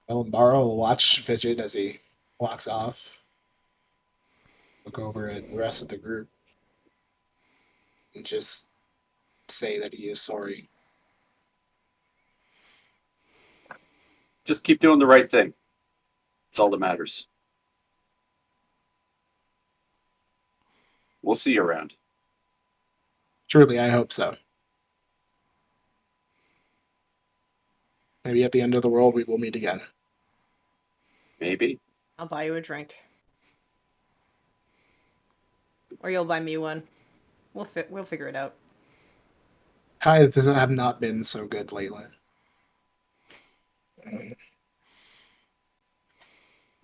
Speaker 4: Elmaro will watch Fidget as he walks off, look over at the rest of the group, and just say that he is sorry.
Speaker 2: Just keep doing the right thing. It's all that matters. We'll see you around.
Speaker 4: Truly, I hope so. Maybe at the end of the world we will meet again.
Speaker 2: Maybe.
Speaker 1: I'll buy you a drink. Or you'll buy me one. We'll figure it out.
Speaker 4: Tides have not been so good lately.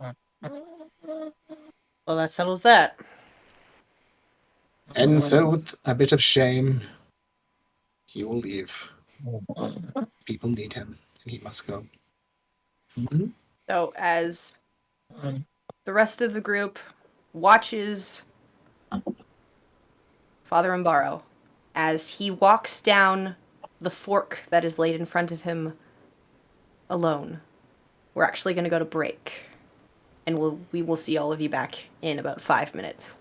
Speaker 1: Well, that settles that.
Speaker 4: And so, with a bit of shame, he will leave. People need him, and he must go.
Speaker 1: So, as the rest of the group watches Father Imbaro as he walks down the fork that is laid in front of him alone, we're actually going to go to break. And we will see all of you back in about 5 minutes.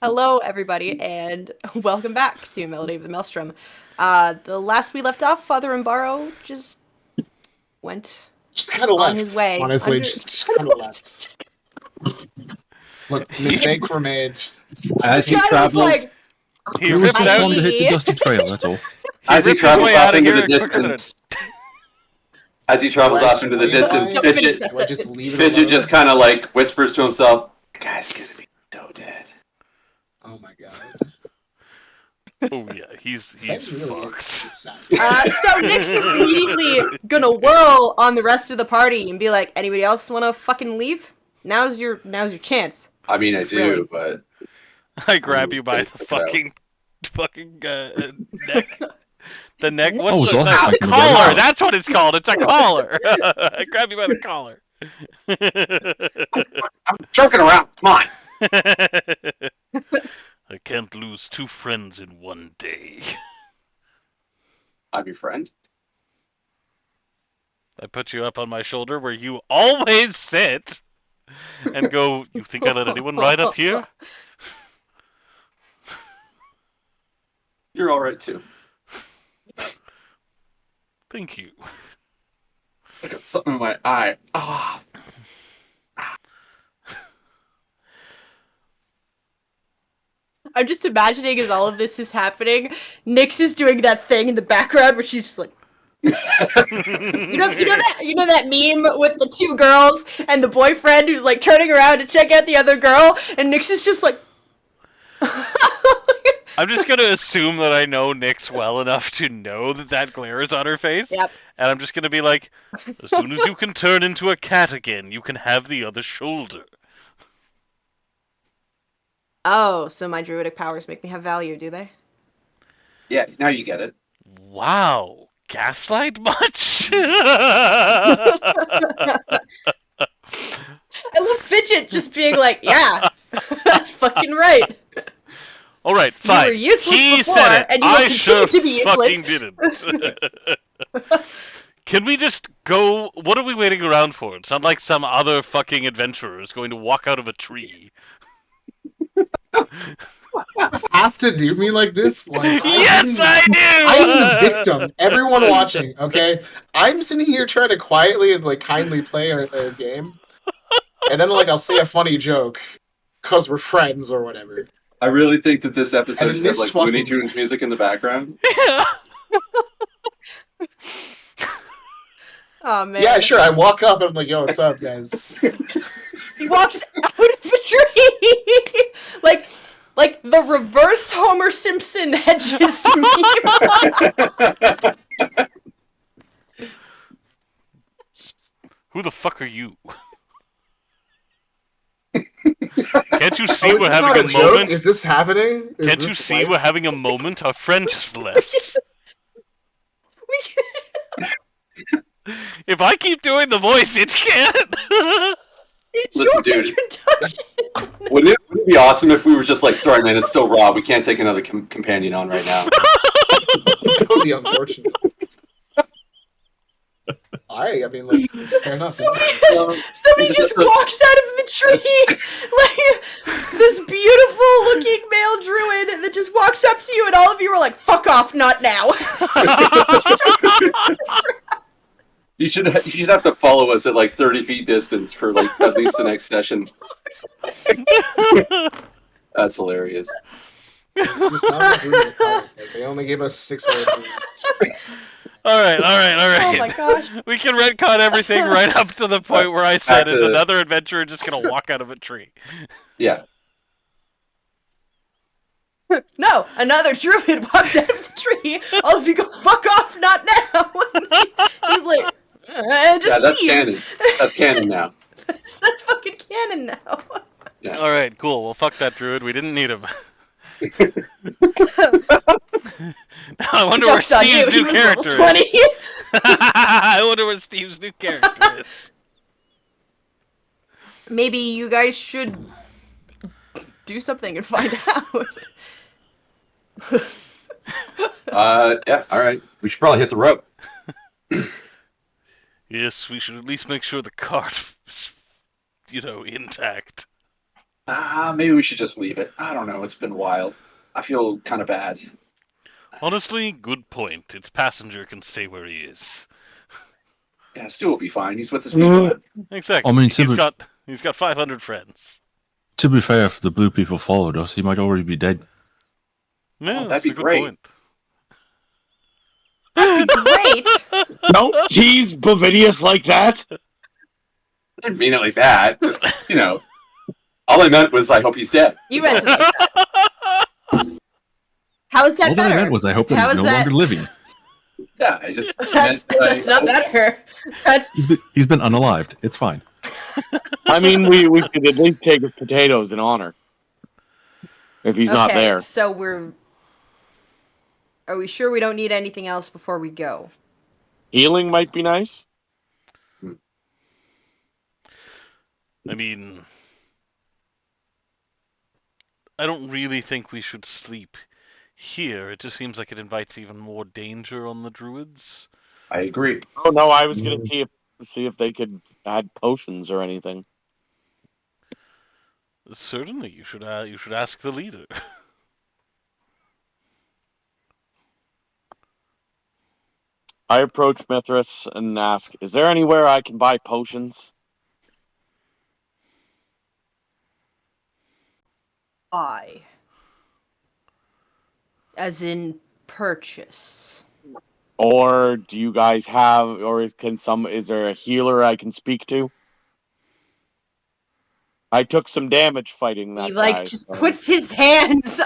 Speaker 1: Hello, everybody, and welcome back to Melody of the Maelstrom. The last we left off, Father Umbaro just went
Speaker 4: Just kind of
Speaker 1: on
Speaker 4: left.
Speaker 1: his way.
Speaker 4: Honestly, just kind of left. Look, mistakes were made.
Speaker 2: As he
Speaker 1: Kind of was
Speaker 2: travels,
Speaker 1: like,
Speaker 3: He
Speaker 7: It was
Speaker 3: ripped
Speaker 7: just
Speaker 3: out.
Speaker 7: time to hit the
Speaker 1: Bye.
Speaker 7: dusty trail, that's all.
Speaker 2: as he
Speaker 3: ripped his
Speaker 2: travels
Speaker 3: way
Speaker 2: off
Speaker 3: out of
Speaker 2: into the
Speaker 3: here quicker than a-
Speaker 2: distance, as he travels
Speaker 4: Do I
Speaker 2: off into the
Speaker 4: explain
Speaker 2: distance,
Speaker 4: why?
Speaker 1: Don't finish
Speaker 2: Fidget,
Speaker 4: Do I just leave it
Speaker 2: Fidget
Speaker 4: alone?
Speaker 2: just kind of like whispers to himself, "The guy's gonna be so dead."
Speaker 4: Oh my god.
Speaker 3: Oh yeah, he's
Speaker 4: That really is
Speaker 3: fucked.
Speaker 4: just sassy.
Speaker 1: So Nick's is immediately gonna whirl on the rest of the party and be like, anybody else wanna fucking leave? Now's your chance.
Speaker 2: I mean, I do,
Speaker 1: Really?
Speaker 2: but
Speaker 3: I grab you by
Speaker 2: Gonna
Speaker 3: the
Speaker 2: check it out.
Speaker 3: fucking neck. The neck.
Speaker 1: Oh,
Speaker 3: What's
Speaker 7: so
Speaker 3: the
Speaker 7: I can
Speaker 3: collar?
Speaker 7: get out.
Speaker 3: That's what it's called. It's a collar. I grab you by the collar.
Speaker 2: I'm joking around. Come on.
Speaker 3: I can't lose two friends in one day.
Speaker 2: I'm your friend.
Speaker 3: I put you up on my shoulder where you always sit and go, you think I let anyone ride up here?
Speaker 2: You're all right too.
Speaker 3: Thank you.
Speaker 2: I got something in my eye. Ah.
Speaker 1: I'm just imagining as all of this is happening, Nyx is doing that thing in the background where she's just like, you know that meme with the two girls and the boyfriend who's like turning around to check out the other girl, and Nyx is just like.
Speaker 3: I'm just gonna assume that I know Nyx well enough to know that glare is on her face.
Speaker 1: Yep.
Speaker 3: And I'm just gonna be like, as soon as you can turn into a cat again, you can have the other shoulder.
Speaker 1: Oh, so my druidic powers make me have value, do they?
Speaker 2: Yeah, now you get it.
Speaker 3: Wow. Gaslight much? I
Speaker 1: I love Fidget just being like, yeah, that's fucking right.
Speaker 3: All right,
Speaker 1: You were
Speaker 3: fine.
Speaker 1: useless
Speaker 3: He
Speaker 1: before,
Speaker 3: said it.
Speaker 1: and you will
Speaker 3: I
Speaker 1: continue
Speaker 3: sure
Speaker 1: to be useless.
Speaker 3: fucking didn't. Can we just go? What are we waiting around for? It's not like some other fucking adventurer is going to walk out of a tree.
Speaker 4: Have to do me like this? Like,
Speaker 3: Yes, I do.
Speaker 4: I'm the victim. Everyone watching, okay? I'm sitting here trying to quietly and like kindly play a game, and then like I'll say a funny joke because we're friends or whatever.
Speaker 2: I really think that this episode
Speaker 4: And
Speaker 2: should
Speaker 4: this
Speaker 2: have like Looney
Speaker 4: fucking-
Speaker 2: Tunes music in the background.
Speaker 1: Oh man.
Speaker 4: Yeah, sure. I walk up and I'm like, "Yo, what's up, guys?"
Speaker 1: He walks out of a tree, like the reverse Homer Simpson hedges meme.
Speaker 3: Who the fuck are you? Can't you see
Speaker 4: Oh, is
Speaker 3: we're
Speaker 4: this not
Speaker 3: having a
Speaker 4: joke?
Speaker 3: moment?
Speaker 4: Is this happening? Is
Speaker 3: Can't you
Speaker 4: this
Speaker 3: see
Speaker 4: life?
Speaker 3: we're having a moment? Our friend just left.
Speaker 1: We can-
Speaker 3: If I keep doing the voice, it can't.
Speaker 1: It's
Speaker 2: Listen,
Speaker 1: your
Speaker 2: dude.
Speaker 1: introduction.
Speaker 2: Wouldn't it be awesome if we were just like, sorry, man, it's still Rob. We can't take another companion on right now.
Speaker 4: That would be unfortunate. Alright, I mean, like, fair enough.
Speaker 1: Somebody just walks out of the tree, like this beautiful looking male druid that just walks up to you, and all of you are like, "Fuck off, not now."
Speaker 2: You should have to follow us at like 30 feet distance for like at least the next session. That's hilarious.
Speaker 4: It's just not doing the card. Like, they only gave us 6 horses.
Speaker 3: All right.
Speaker 1: Oh my gosh.
Speaker 3: We can retcon everything right up to the point where I said,
Speaker 2: Back
Speaker 3: "Is
Speaker 2: to-
Speaker 3: another adventurer just gonna walk out of a tree?"
Speaker 2: Yeah.
Speaker 1: No, another druid walks out of the tree. All of you go, "Fuck off, not now." He's like, just
Speaker 2: Yeah, that's
Speaker 1: leaves.
Speaker 2: canon. That's canon now.
Speaker 1: That's fucking canon now.
Speaker 2: Yeah.
Speaker 3: All right, cool. Well, fuck that druid. We didn't need him. Now I wonder where
Speaker 1: Joke's on you,
Speaker 3: Steve's
Speaker 1: he
Speaker 3: new
Speaker 1: was level
Speaker 3: character
Speaker 1: 20.
Speaker 3: is. I wonder where Steve's new character is.
Speaker 1: Maybe you guys should do something and find out.
Speaker 2: Yeah, alright. We should probably hit the rope.
Speaker 3: Yes, we should at least make sure the cart is intact.
Speaker 2: Maybe we should just leave it. I don't know. It's been wild. I feel kind of bad.
Speaker 3: Honestly, good point. Its passenger can stay where he is.
Speaker 2: Yeah, Stu will be fine. He's with his people.
Speaker 3: Exactly.
Speaker 7: I mean,
Speaker 3: he's got 500 friends.
Speaker 7: To be fair, if the blue people followed us, he might already be dead.
Speaker 3: Yeah,
Speaker 2: that'd
Speaker 3: that's
Speaker 2: be
Speaker 3: a good
Speaker 2: great.
Speaker 3: point.
Speaker 1: That'd be great.
Speaker 5: Don't tease Bovidius like that.
Speaker 2: I didn't mean it like that. Just, all I meant was I hope he's dead.
Speaker 1: You meant it like that. How is that
Speaker 7: All
Speaker 1: better?
Speaker 7: that I meant was I hope that
Speaker 1: How
Speaker 7: he's
Speaker 1: is
Speaker 7: no
Speaker 1: that-
Speaker 7: longer living.
Speaker 2: Yeah, I just
Speaker 1: That's,
Speaker 2: meant
Speaker 1: that's not better. That's
Speaker 7: He's been unalived. It's fine.
Speaker 5: I mean, we could at least take his potatoes in honor. If he's not
Speaker 1: okay.
Speaker 5: there.
Speaker 1: So are we sure we don't need anything else before we go?
Speaker 5: Healing might be nice.
Speaker 3: I mean, I don't really think we should sleep here. It just seems like it invites even more danger on the druids.
Speaker 2: I agree.
Speaker 5: Oh no, I was gonna see if they could add potions or anything.
Speaker 3: Certainly, you should ask the leader.
Speaker 5: I approach Mithras and ask, "Is there anywhere I can buy potions?"
Speaker 1: Buy. As in purchase.
Speaker 5: Or do you guys have, or is there a healer I can speak to? I took some damage fighting that
Speaker 1: He
Speaker 5: guy.
Speaker 1: just
Speaker 5: so-
Speaker 1: puts his hands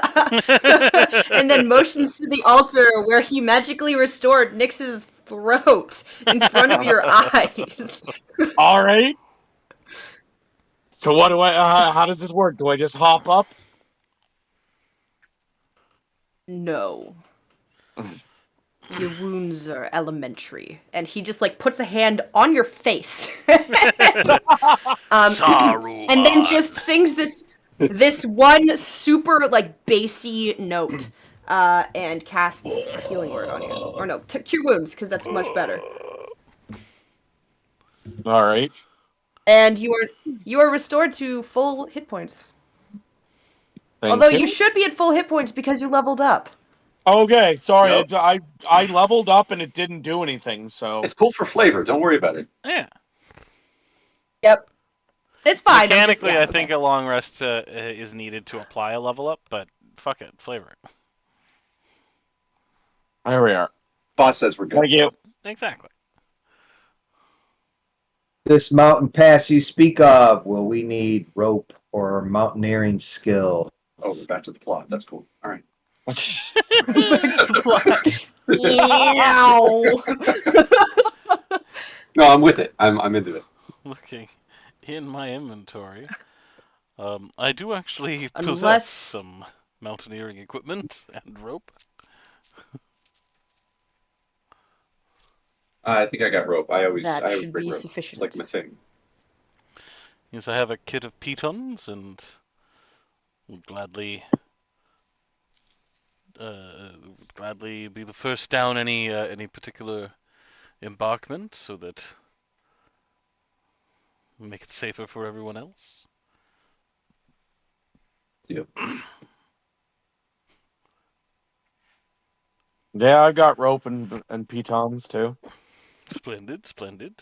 Speaker 1: and then motions to the altar where he magically restored Nyx's throat in front of your eyes.
Speaker 5: All right. So what do how does this work? Do I just hop up?
Speaker 1: No. Your wounds are elementary. And he just puts a hand on your face.
Speaker 3: Saruman.
Speaker 1: And then just sings this one super bassy note. And casts a healing word on you. Or no, cure wounds, because that's much better.
Speaker 5: All right.
Speaker 1: And you are restored to full hit points.
Speaker 5: Thank
Speaker 1: Although
Speaker 5: you.
Speaker 1: you should be at full hit points because you leveled up.
Speaker 5: Okay, sorry.
Speaker 2: Yep.
Speaker 5: I leveled up and it didn't do anything. So
Speaker 2: It's cool for flavor. Don't worry about it.
Speaker 3: Yeah.
Speaker 1: Yep. It's fine.
Speaker 3: Mechanically, I
Speaker 1: okay.
Speaker 3: think a long rest is needed to apply a level up, but fuck it, flavor it.
Speaker 5: here we are.
Speaker 2: Boss says we're good.
Speaker 5: Thank you.
Speaker 3: Exactly.
Speaker 6: This mountain pass you speak of, will we need rope or mountaineering skill?
Speaker 2: Oh, we're back to the plot. That's cool. All right.
Speaker 1: Meow.
Speaker 2: No, I'm with it. I'm into it.
Speaker 3: Looking in my inventory, I do actually possess
Speaker 1: Unless-
Speaker 3: some mountaineering equipment and rope.
Speaker 2: I think I got rope. I always
Speaker 1: Should
Speaker 2: bring
Speaker 1: be
Speaker 2: rope.
Speaker 1: sufficient.
Speaker 2: It's like my thing.
Speaker 3: Yes, I have a kit of pitons and would gladly be the first down any particular embarkment so that we make it safer for everyone else.
Speaker 2: Yep.
Speaker 5: Yeah, I got rope and pitons too.
Speaker 3: Splendid, splendid.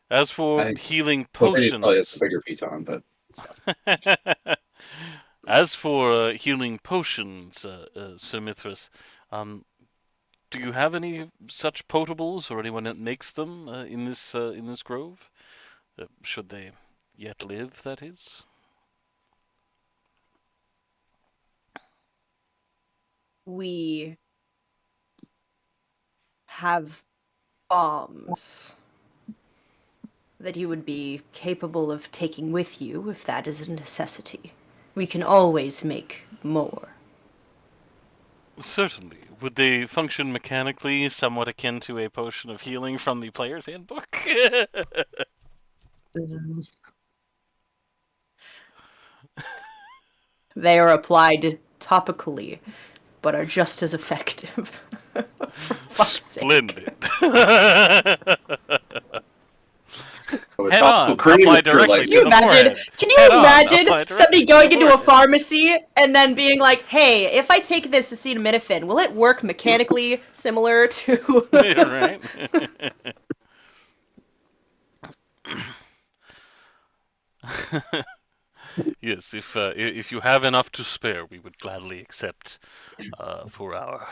Speaker 3: As for
Speaker 2: I-
Speaker 3: healing
Speaker 2: Probably has
Speaker 3: potions,
Speaker 2: a bigger piton, but it's fine.
Speaker 3: as for healing potions, Sir Mithras, do you have any such potables, or anyone that makes them in this grove? Should they yet live, that is.
Speaker 1: We have bombs that you would be capable of taking with you if that is a necessity. We can always make more.
Speaker 3: Certainly. Would they function mechanically, somewhat akin to a potion of healing from the player's handbook?
Speaker 1: They are applied topically, but are just as effective. For fuck's sake.
Speaker 3: Splendid.
Speaker 2: a
Speaker 3: Head
Speaker 2: tropical
Speaker 3: on,
Speaker 2: cream
Speaker 3: apply
Speaker 2: if you're
Speaker 3: directly
Speaker 2: like,
Speaker 1: Can you
Speaker 3: to the
Speaker 1: imagine?
Speaker 3: forehead.
Speaker 1: Can you
Speaker 3: Head on,
Speaker 1: imagine
Speaker 3: apply
Speaker 1: somebody
Speaker 3: directly to
Speaker 1: going
Speaker 3: the
Speaker 1: into a
Speaker 3: forehead.
Speaker 1: pharmacy and then being like, "Hey, if I take this acetaminophen, will it work mechanically similar to?"
Speaker 3: Right? Yes, if you have enough to spare, we would gladly accept for our,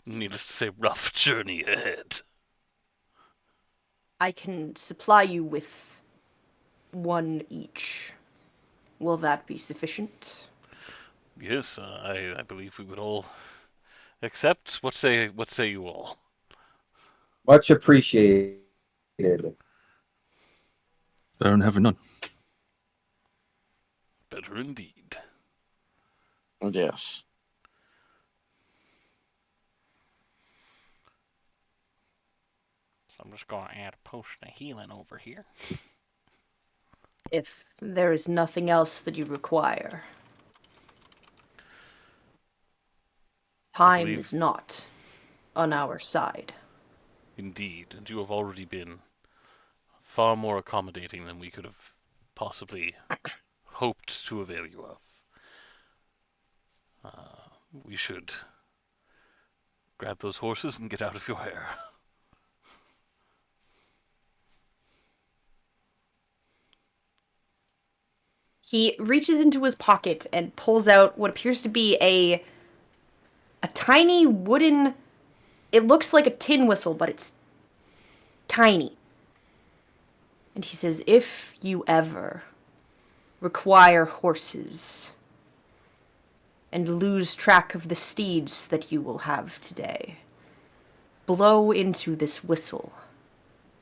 Speaker 3: needless to say, rough journey ahead.
Speaker 1: I can supply you with one each. Will that be sufficient?
Speaker 3: Yes, I believe we would all accept. What say you all?
Speaker 6: Much appreciated.
Speaker 7: Better than having none.
Speaker 3: Better indeed.
Speaker 5: Yes.
Speaker 3: So I'm just going to add a potion of healing over here.
Speaker 1: If there is nothing else that you require. Time
Speaker 3: believe-
Speaker 1: is not on our side.
Speaker 3: Indeed, and you have already been far more accommodating than we could have possibly hoped to avail you of. We should grab those horses and get out of your hair.
Speaker 1: He reaches into his pocket and pulls out what appears to be a tiny wooden. It looks like a tin whistle, but it's tiny. And he says, "If you ever require horses and lose track of the steeds that you will have today, blow into this whistle,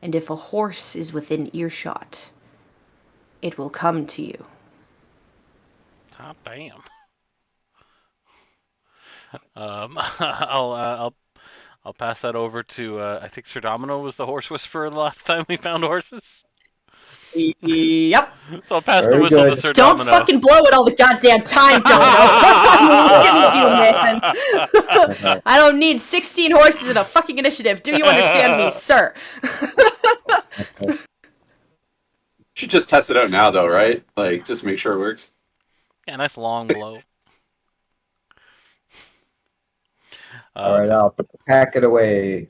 Speaker 1: and if a horse is within earshot, it will come to you."
Speaker 3: Hot damn. I'll pass that over to I think Sir Domino was the horse whisperer the last time we found horses.
Speaker 1: Yep.
Speaker 3: So I'll pass the
Speaker 6: Very
Speaker 3: whistle
Speaker 6: good.
Speaker 3: to Sir
Speaker 1: Don't
Speaker 3: Domino.
Speaker 1: fucking blow it all the goddamn time, Domino. I'm looking at you, man. I don't need 16 horses in a fucking initiative. Do you understand me, sir?
Speaker 2: should just test it out now, though, right? Like, just make sure it works.
Speaker 3: Yeah, nice long blow.
Speaker 6: All right, I'll pack it away.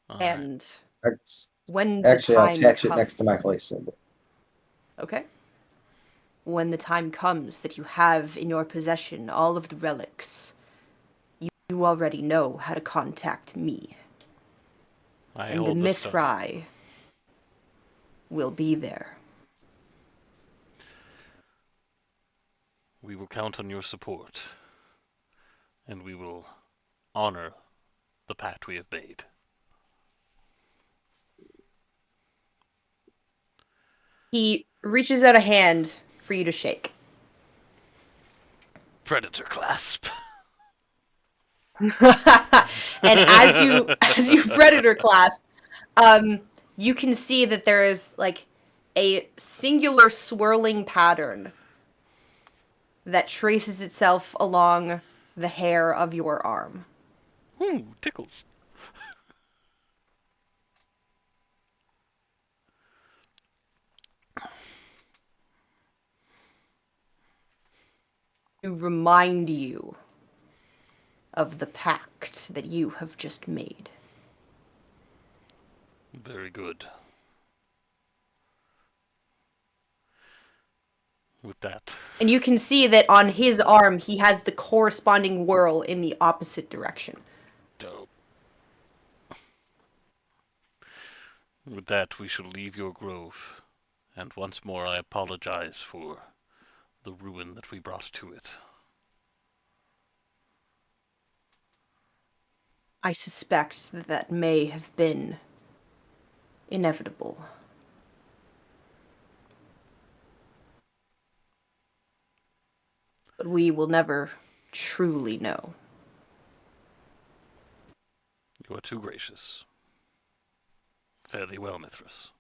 Speaker 3: All right.
Speaker 1: And when
Speaker 6: Actually,
Speaker 1: the
Speaker 6: I'll
Speaker 1: time
Speaker 6: attach
Speaker 1: comes,
Speaker 6: it next to my place symbol.
Speaker 1: okay. When the time comes that you have in your possession all of the relics, you already know how to contact me.
Speaker 3: I
Speaker 1: And the
Speaker 3: hold the stuff.
Speaker 1: Mithrai will be there.
Speaker 3: We will count on your support, and we will honor the pact we have made.
Speaker 1: He reaches out a hand for you to shake.
Speaker 3: Predator clasp.
Speaker 1: And as you predator clasp, you can see that there is like a singular swirling pattern that traces itself along the hair of your arm.
Speaker 3: Ooh, tickles.
Speaker 1: To remind you of the pact that you have just made.
Speaker 3: Very good. With that,
Speaker 1: And you can see that on his arm he has the corresponding whirl in the opposite direction.
Speaker 3: dope. With that, we shall leave your grove. And once more, I apologize for the ruin that we brought to it.
Speaker 1: I suspect that that may have been inevitable. But we will never truly know.
Speaker 3: You are too gracious. Fare thee well, Mithras.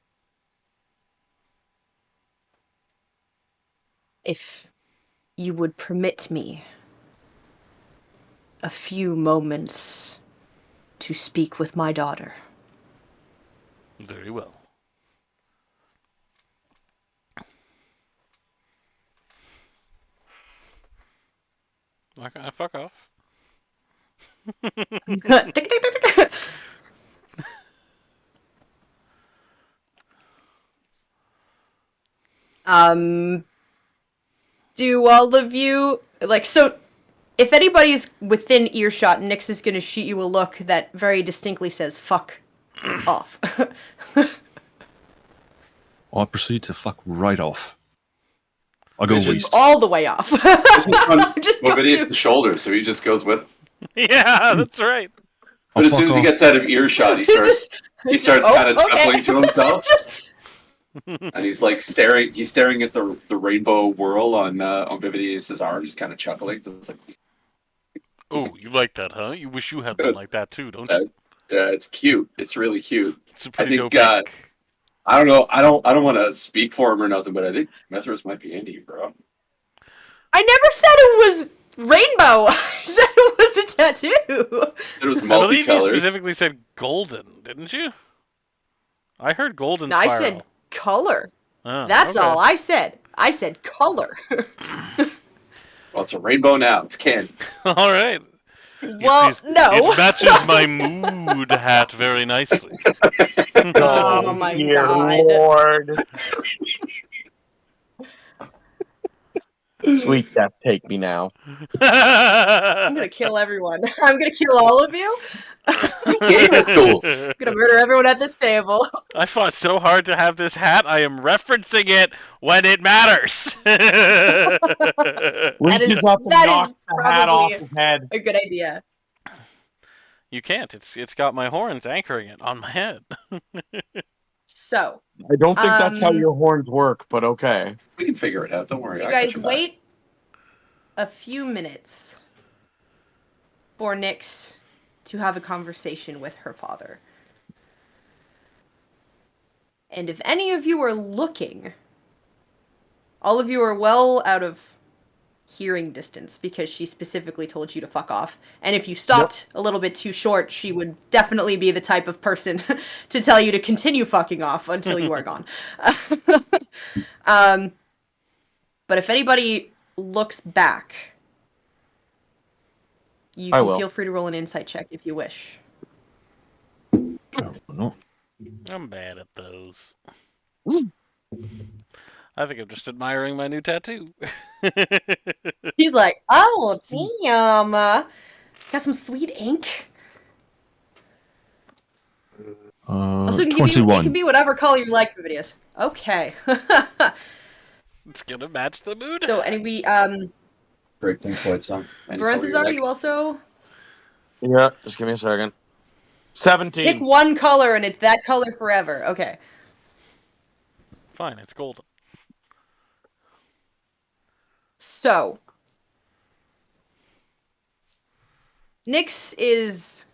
Speaker 1: If you would permit me a few moments to speak with my daughter.
Speaker 3: Very well. Fuck off.
Speaker 1: Tick, tick, tick, tick. Do all of you so? If anybody's within earshot, Nyx is gonna shoot you a look that very distinctly says "fuck off."
Speaker 7: I proceed to fuck right off. I go
Speaker 2: Visions.
Speaker 7: west.
Speaker 1: All the way off.
Speaker 2: Just on
Speaker 1: Just go
Speaker 2: Movidius'
Speaker 1: to-
Speaker 2: shoulder, so he just goes with him.
Speaker 3: Yeah, that's right.
Speaker 2: But
Speaker 7: I'll
Speaker 2: as soon
Speaker 7: fuck
Speaker 2: as he
Speaker 7: off.
Speaker 2: gets out of earshot, he starts
Speaker 1: Oh,
Speaker 2: kind of
Speaker 1: okay.
Speaker 2: chuckling to himself, and he's like staring. He's staring at the rainbow whirl on Vividius' arm, just kind of chuckling. Just like,
Speaker 3: Oh, you like that, huh? You wish you had one like that too, don't you?
Speaker 2: yeah, it's cute. It's really cute.
Speaker 3: It's a pretty
Speaker 2: think,
Speaker 3: dope ink.
Speaker 2: I don't know. I don't want to speak for him or nothing, but I think Mithras might be into you, bro.
Speaker 1: I never said it was rainbow. I said it was a tattoo.
Speaker 2: It was
Speaker 3: I believe you
Speaker 2: multicolored.
Speaker 3: specifically said golden, didn't you? I heard golden
Speaker 1: No, I
Speaker 3: spiral.
Speaker 1: said color.
Speaker 3: Oh,
Speaker 1: That's
Speaker 3: okay.
Speaker 1: all I said. I said color.
Speaker 2: Well, it's a rainbow now. It's candy.
Speaker 3: All right.
Speaker 1: Well,
Speaker 3: It
Speaker 1: no.
Speaker 3: matches my mood hat very nicely.
Speaker 1: Oh my
Speaker 5: dear
Speaker 1: God.
Speaker 5: Lord. Sweet death, take me now.
Speaker 1: I'm gonna kill everyone. I'm gonna kill all of you.
Speaker 2: It's cool.
Speaker 1: I'm gonna murder everyone at this table.
Speaker 3: I fought so hard to have this hat, I am referencing it when it matters.
Speaker 5: Reaches up and
Speaker 1: that
Speaker 5: knocks
Speaker 1: is
Speaker 5: the hat off
Speaker 1: probably
Speaker 5: his head.
Speaker 1: a good idea.
Speaker 3: You can't. It's got my horns anchoring it on my head.
Speaker 1: So,
Speaker 5: I don't think that's how
Speaker 1: Um,
Speaker 5: your horns work, but okay.
Speaker 2: We can figure it out. Don't worry.
Speaker 1: you
Speaker 2: I got
Speaker 1: guys
Speaker 2: your back.
Speaker 1: wait a few minutes for Nyx to have a conversation with her father. And if any of you are looking, all of you are well out of hearing distance because she specifically told you to fuck off. And if you stopped a little bit too short, she would definitely be the type of person to tell you to continue fucking off until you are gone. But if anybody looks back, you
Speaker 5: I
Speaker 1: can
Speaker 5: will.
Speaker 1: feel free to roll an insight check if you wish.
Speaker 7: No, not.
Speaker 3: I'm bad at those.
Speaker 5: Mm.
Speaker 3: I think I'm just admiring my new tattoo.
Speaker 1: He's like, oh, damn. Got some sweet ink. Also, it can be
Speaker 7: 21.
Speaker 1: whatever color you like, Vividius. Okay.
Speaker 3: It's gonna match the mood.
Speaker 1: So, anyway,
Speaker 2: Great Pink Floyd song. Any color you
Speaker 1: Barenthazar,
Speaker 2: like.
Speaker 1: you also
Speaker 5: Yeah, just give me a second. 17.
Speaker 1: pick one color and it's that color forever. Okay.
Speaker 3: Fine, it's golden.
Speaker 1: So, Nyx is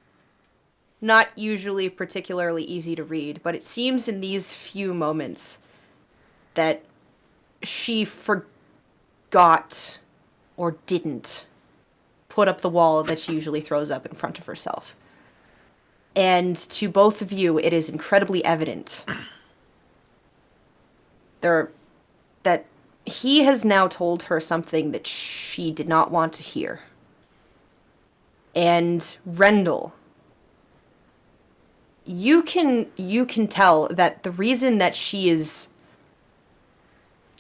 Speaker 1: not usually particularly easy to read, but it seems in these few moments that she forgot or didn't put up the wall that she usually throws up in front of herself. And to both of you, it is incredibly evident that he has now told her something that she did not want to hear. And Rendell, you can tell that the reason that she is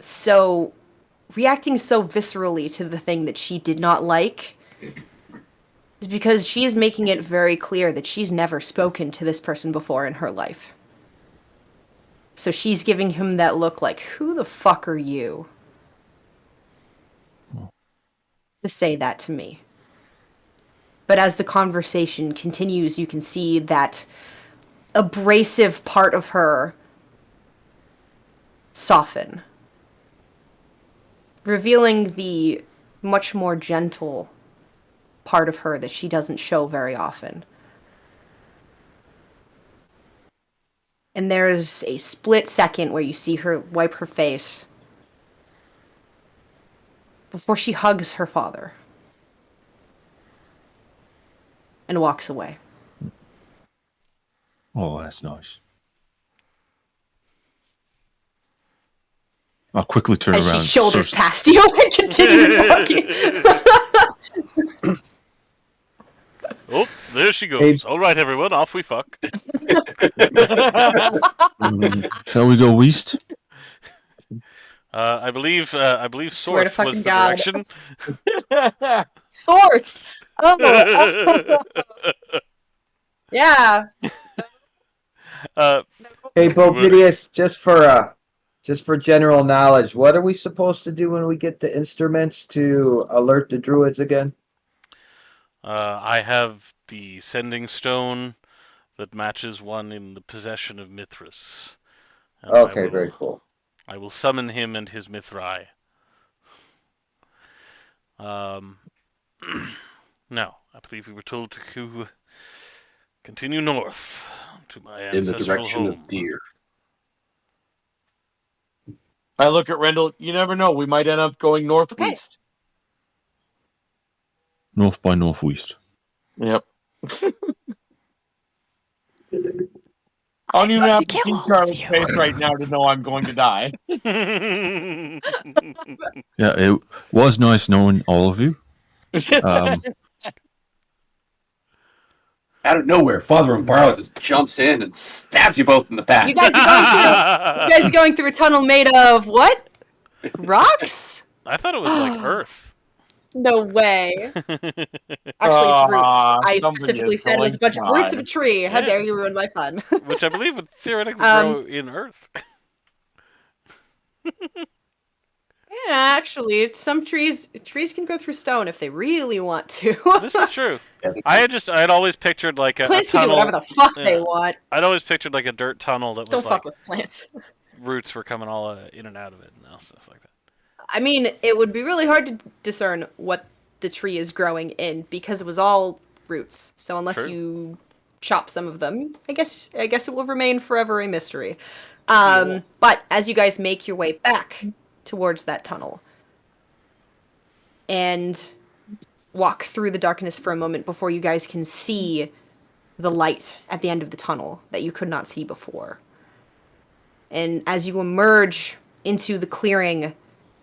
Speaker 1: so reacting so viscerally to the thing that she did not like is because she is making it very clear that she's never spoken to this person before in her life. So she's giving him that look like, who the fuck are you to say that to me? But as the conversation continues, you can see that abrasive part of her soften, revealing the much more gentle part of her that she doesn't show very often. And there's a split second where you see her wipe her face before she hugs her father and walks away.
Speaker 7: Oh, that's nice. I'll quickly turn
Speaker 1: As she
Speaker 7: around.
Speaker 1: shoulders
Speaker 7: search-
Speaker 1: past you and continues walking.
Speaker 3: Oh, there she goes.
Speaker 6: Hey.
Speaker 3: All right, everyone, off we fuck.
Speaker 7: Shall we go east?
Speaker 3: I believe
Speaker 1: Swear to
Speaker 3: Sorth was
Speaker 1: fucking
Speaker 3: the
Speaker 1: God.
Speaker 3: direction.
Speaker 1: Sorth. Oh. Yeah.
Speaker 6: Hey,
Speaker 3: We were-
Speaker 6: Bovidius, just for general knowledge, what are we supposed to do when we get the instruments to alert the druids again?
Speaker 3: I have the sending stone that matches one in the possession of Mithras. And
Speaker 6: Okay, very cool.
Speaker 3: I will summon him and his Mithrai. No, I believe we were told to continue north to my
Speaker 2: In the
Speaker 3: ancestral
Speaker 2: direction
Speaker 3: home.
Speaker 2: of deer.
Speaker 5: I look at Rendell. You never know. We might end up going northeast.
Speaker 7: North by northwest.
Speaker 5: Yep. I don't even have to see Charlie's face right now to know I'm going to die.
Speaker 7: Yeah, it was nice knowing all of you.
Speaker 2: Out of nowhere, Father Umbarlo just jumps in and stabs you both in the back.
Speaker 1: You guys are going through a tunnel made of what? Rocks?
Speaker 3: I thought it was like Earth.
Speaker 1: No way. Actually, it's roots. I
Speaker 5: somebody
Speaker 1: specifically
Speaker 5: is
Speaker 1: said it was a bunch
Speaker 5: going
Speaker 1: of roots
Speaker 5: to
Speaker 1: of a tree. How
Speaker 3: Yeah.
Speaker 1: dare you ruin my fun?
Speaker 3: Which I believe would theoretically grow in Earth.
Speaker 1: Yeah, actually, some trees can go through stone if they really want to.
Speaker 3: This is true. I had always pictured like a
Speaker 1: Plants can do
Speaker 3: tunnel.
Speaker 1: whatever the fuck they
Speaker 3: Yeah.
Speaker 1: want.
Speaker 3: I'd always pictured like a dirt tunnel that
Speaker 1: Don't
Speaker 3: was
Speaker 1: fuck
Speaker 3: like
Speaker 1: with plants.
Speaker 3: roots were coming all in and out of it and all stuff like that.
Speaker 1: I mean, it would be really hard to discern what the tree is growing in because it was all roots. So unless
Speaker 3: True.
Speaker 1: you chop some of them, I guess it will remain forever a mystery. But as you guys make your way back towards that tunnel and walk through the darkness for a moment before you guys can see the light at the end of the tunnel that you could not see before. And as you emerge into the clearing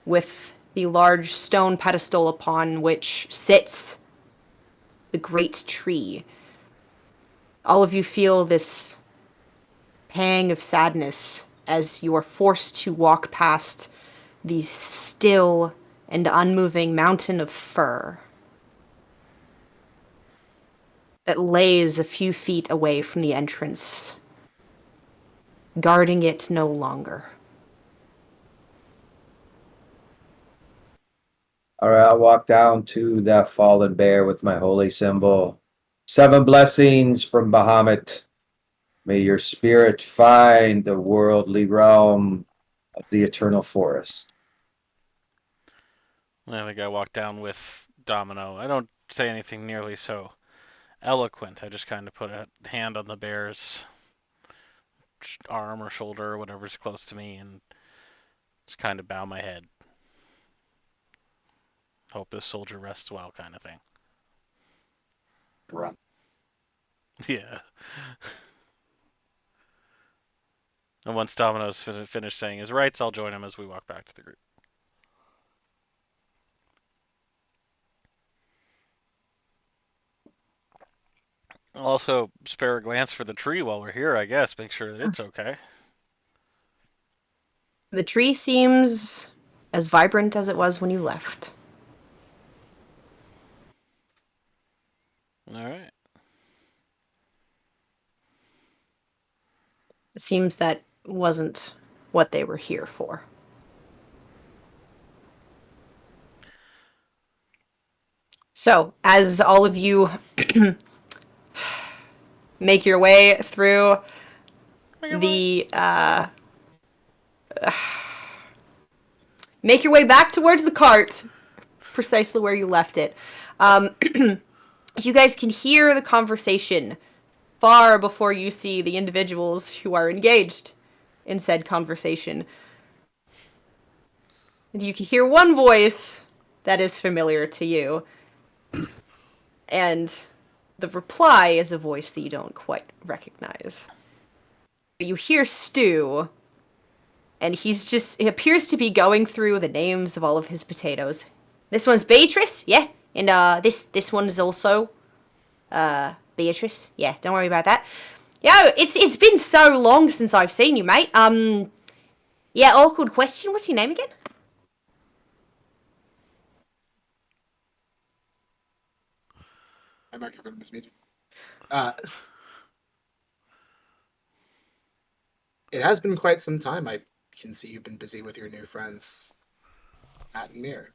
Speaker 1: with the large stone pedestal upon which sits the great tree, all of you feel this pang of sadness as you are forced to walk past the still and unmoving mountain of fir that lays a few feet away from the entrance, guarding it no longer.
Speaker 6: All right, I'll walk down to that fallen bear with my holy symbol. 7 blessings from Bahamut. May your spirit find the worldly realm of the eternal forest.
Speaker 3: I think I walked down with Domino. I don't say anything nearly so eloquent. I just kind of put a hand on the bear's arm or shoulder or whatever's close to me and just kind of bow my head. Hope this soldier rests well, kind of thing.
Speaker 2: Run.
Speaker 3: Yeah. And once Domino's finished saying his rites, I'll join him as we walk back to the group. I'll also spare a glance for the tree while we're here, I guess. Make sure that it's okay.
Speaker 1: The tree seems as vibrant as it was when you left.
Speaker 3: All right.
Speaker 1: It seems that wasn't what they were here for. So, as all of you make your way through the make your way back towards the cart, precisely where you left it. You guys can hear the conversation far before you see the individuals who are engaged in said conversation. And you can hear one voice that is familiar to you. And the reply is a voice that you don't quite recognize. you hear Stu, and he appears to be going through the names of all of his potatoes. This one's Beatrice, yeah, and this one is also Beatrice, yeah. Don't worry about that. Yo, it's been so long since I've seen you, mate. Yeah, awkward question. What's your name again?
Speaker 4: My microphone is muted. It has been quite some time. I can see you've been busy with your new friends, Matt and Mir.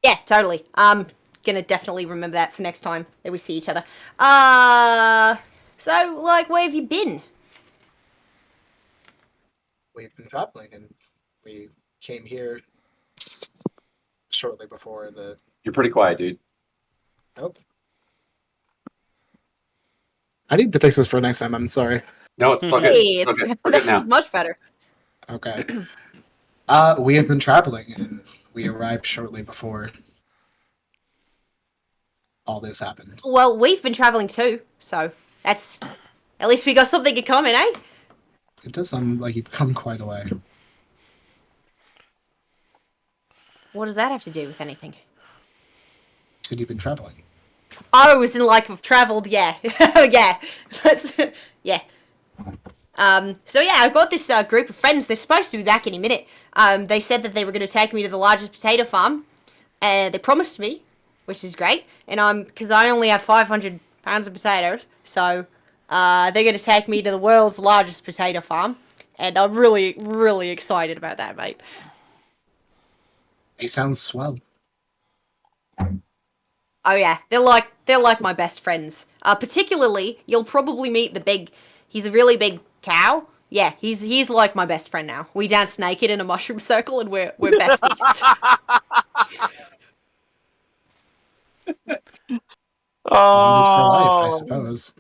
Speaker 1: Yeah, totally. Gonna definitely remember that for next time that we see each other. So, like, where have you been?
Speaker 4: We've been traveling, and we came here shortly before the.
Speaker 2: You're pretty quiet, dude.
Speaker 4: Nope. I need to fix this for next time. I'm sorry.
Speaker 2: No, it's all good.
Speaker 1: Hey,
Speaker 2: It's all good. We're good
Speaker 1: this
Speaker 2: now.
Speaker 1: is much better.
Speaker 4: Okay. We have been traveling, and we arrived shortly before all this happened.
Speaker 1: Well, we've been traveling too, so that's at least we got something in common, eh?
Speaker 4: It does sound like you've come quite a way.
Speaker 1: What does that have to do with anything?
Speaker 4: You said you've been traveling.
Speaker 1: Oh, as in like we've travelled, yeah, yeah, yeah. So yeah, I've got this group of friends. They're supposed to be back any minute. They said that they were going to take me to the largest potato farm, and they promised me, which is great. And because I only have 500 pounds of potatoes, so they're going to take me to the world's largest potato farm, and I'm really, really excited about that, mate.
Speaker 4: They sound swell.
Speaker 1: Oh yeah, they're like my best friends. Particularly, you'll probably meet the big. He's a really big cow. Yeah, he's like my best friend now. We dance naked in a mushroom circle, and we're besties.
Speaker 4: Bonded for life, I
Speaker 5: Oh,
Speaker 4: suppose.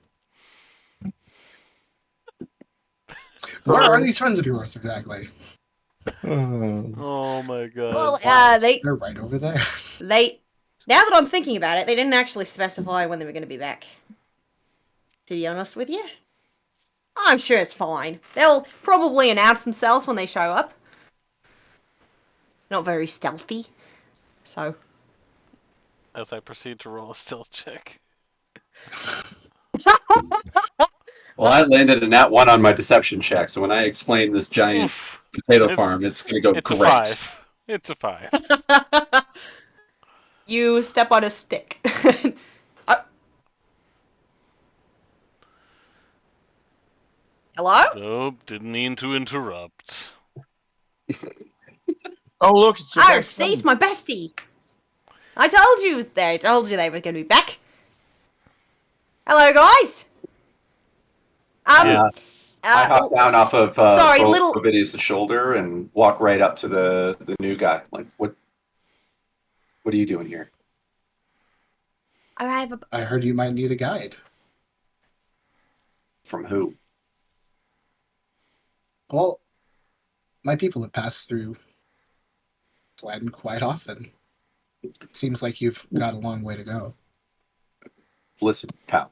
Speaker 4: Where are these friends of yours exactly?
Speaker 3: Oh my god.
Speaker 1: Well,
Speaker 4: They're right over there.
Speaker 1: they. Now that I'm thinking about it, they didn't actually specify when they were going to be back. To be honest with you, I'm sure it's fine. They'll probably announce themselves when they show up. Not very stealthy, so.
Speaker 3: As I proceed to roll a stealth check.
Speaker 2: Well, I landed a nat 1 on my deception check, so when I explain this giant
Speaker 3: Oof.
Speaker 2: potato farm, it's going to go
Speaker 3: It's
Speaker 2: great.
Speaker 3: a 5. It's a 5.
Speaker 1: You step on a stick. Hello?
Speaker 3: Nope, didn't mean to interrupt.
Speaker 5: oh look, it's your
Speaker 1: Oh,
Speaker 5: best
Speaker 1: see,
Speaker 5: friend.
Speaker 1: it's my bestie. I told you it was there. I told you they were going to be back. Hello, guys.
Speaker 2: Yeah. I hop down off of
Speaker 1: sorry, little.
Speaker 2: Ovidius' shoulder and walk right up to the new guy. Like, what are you doing here?
Speaker 4: I heard you might need a guide.
Speaker 2: From who?
Speaker 4: Well, my people have passed through this land quite often. It seems like you've got a long way to go.
Speaker 2: Listen, pal.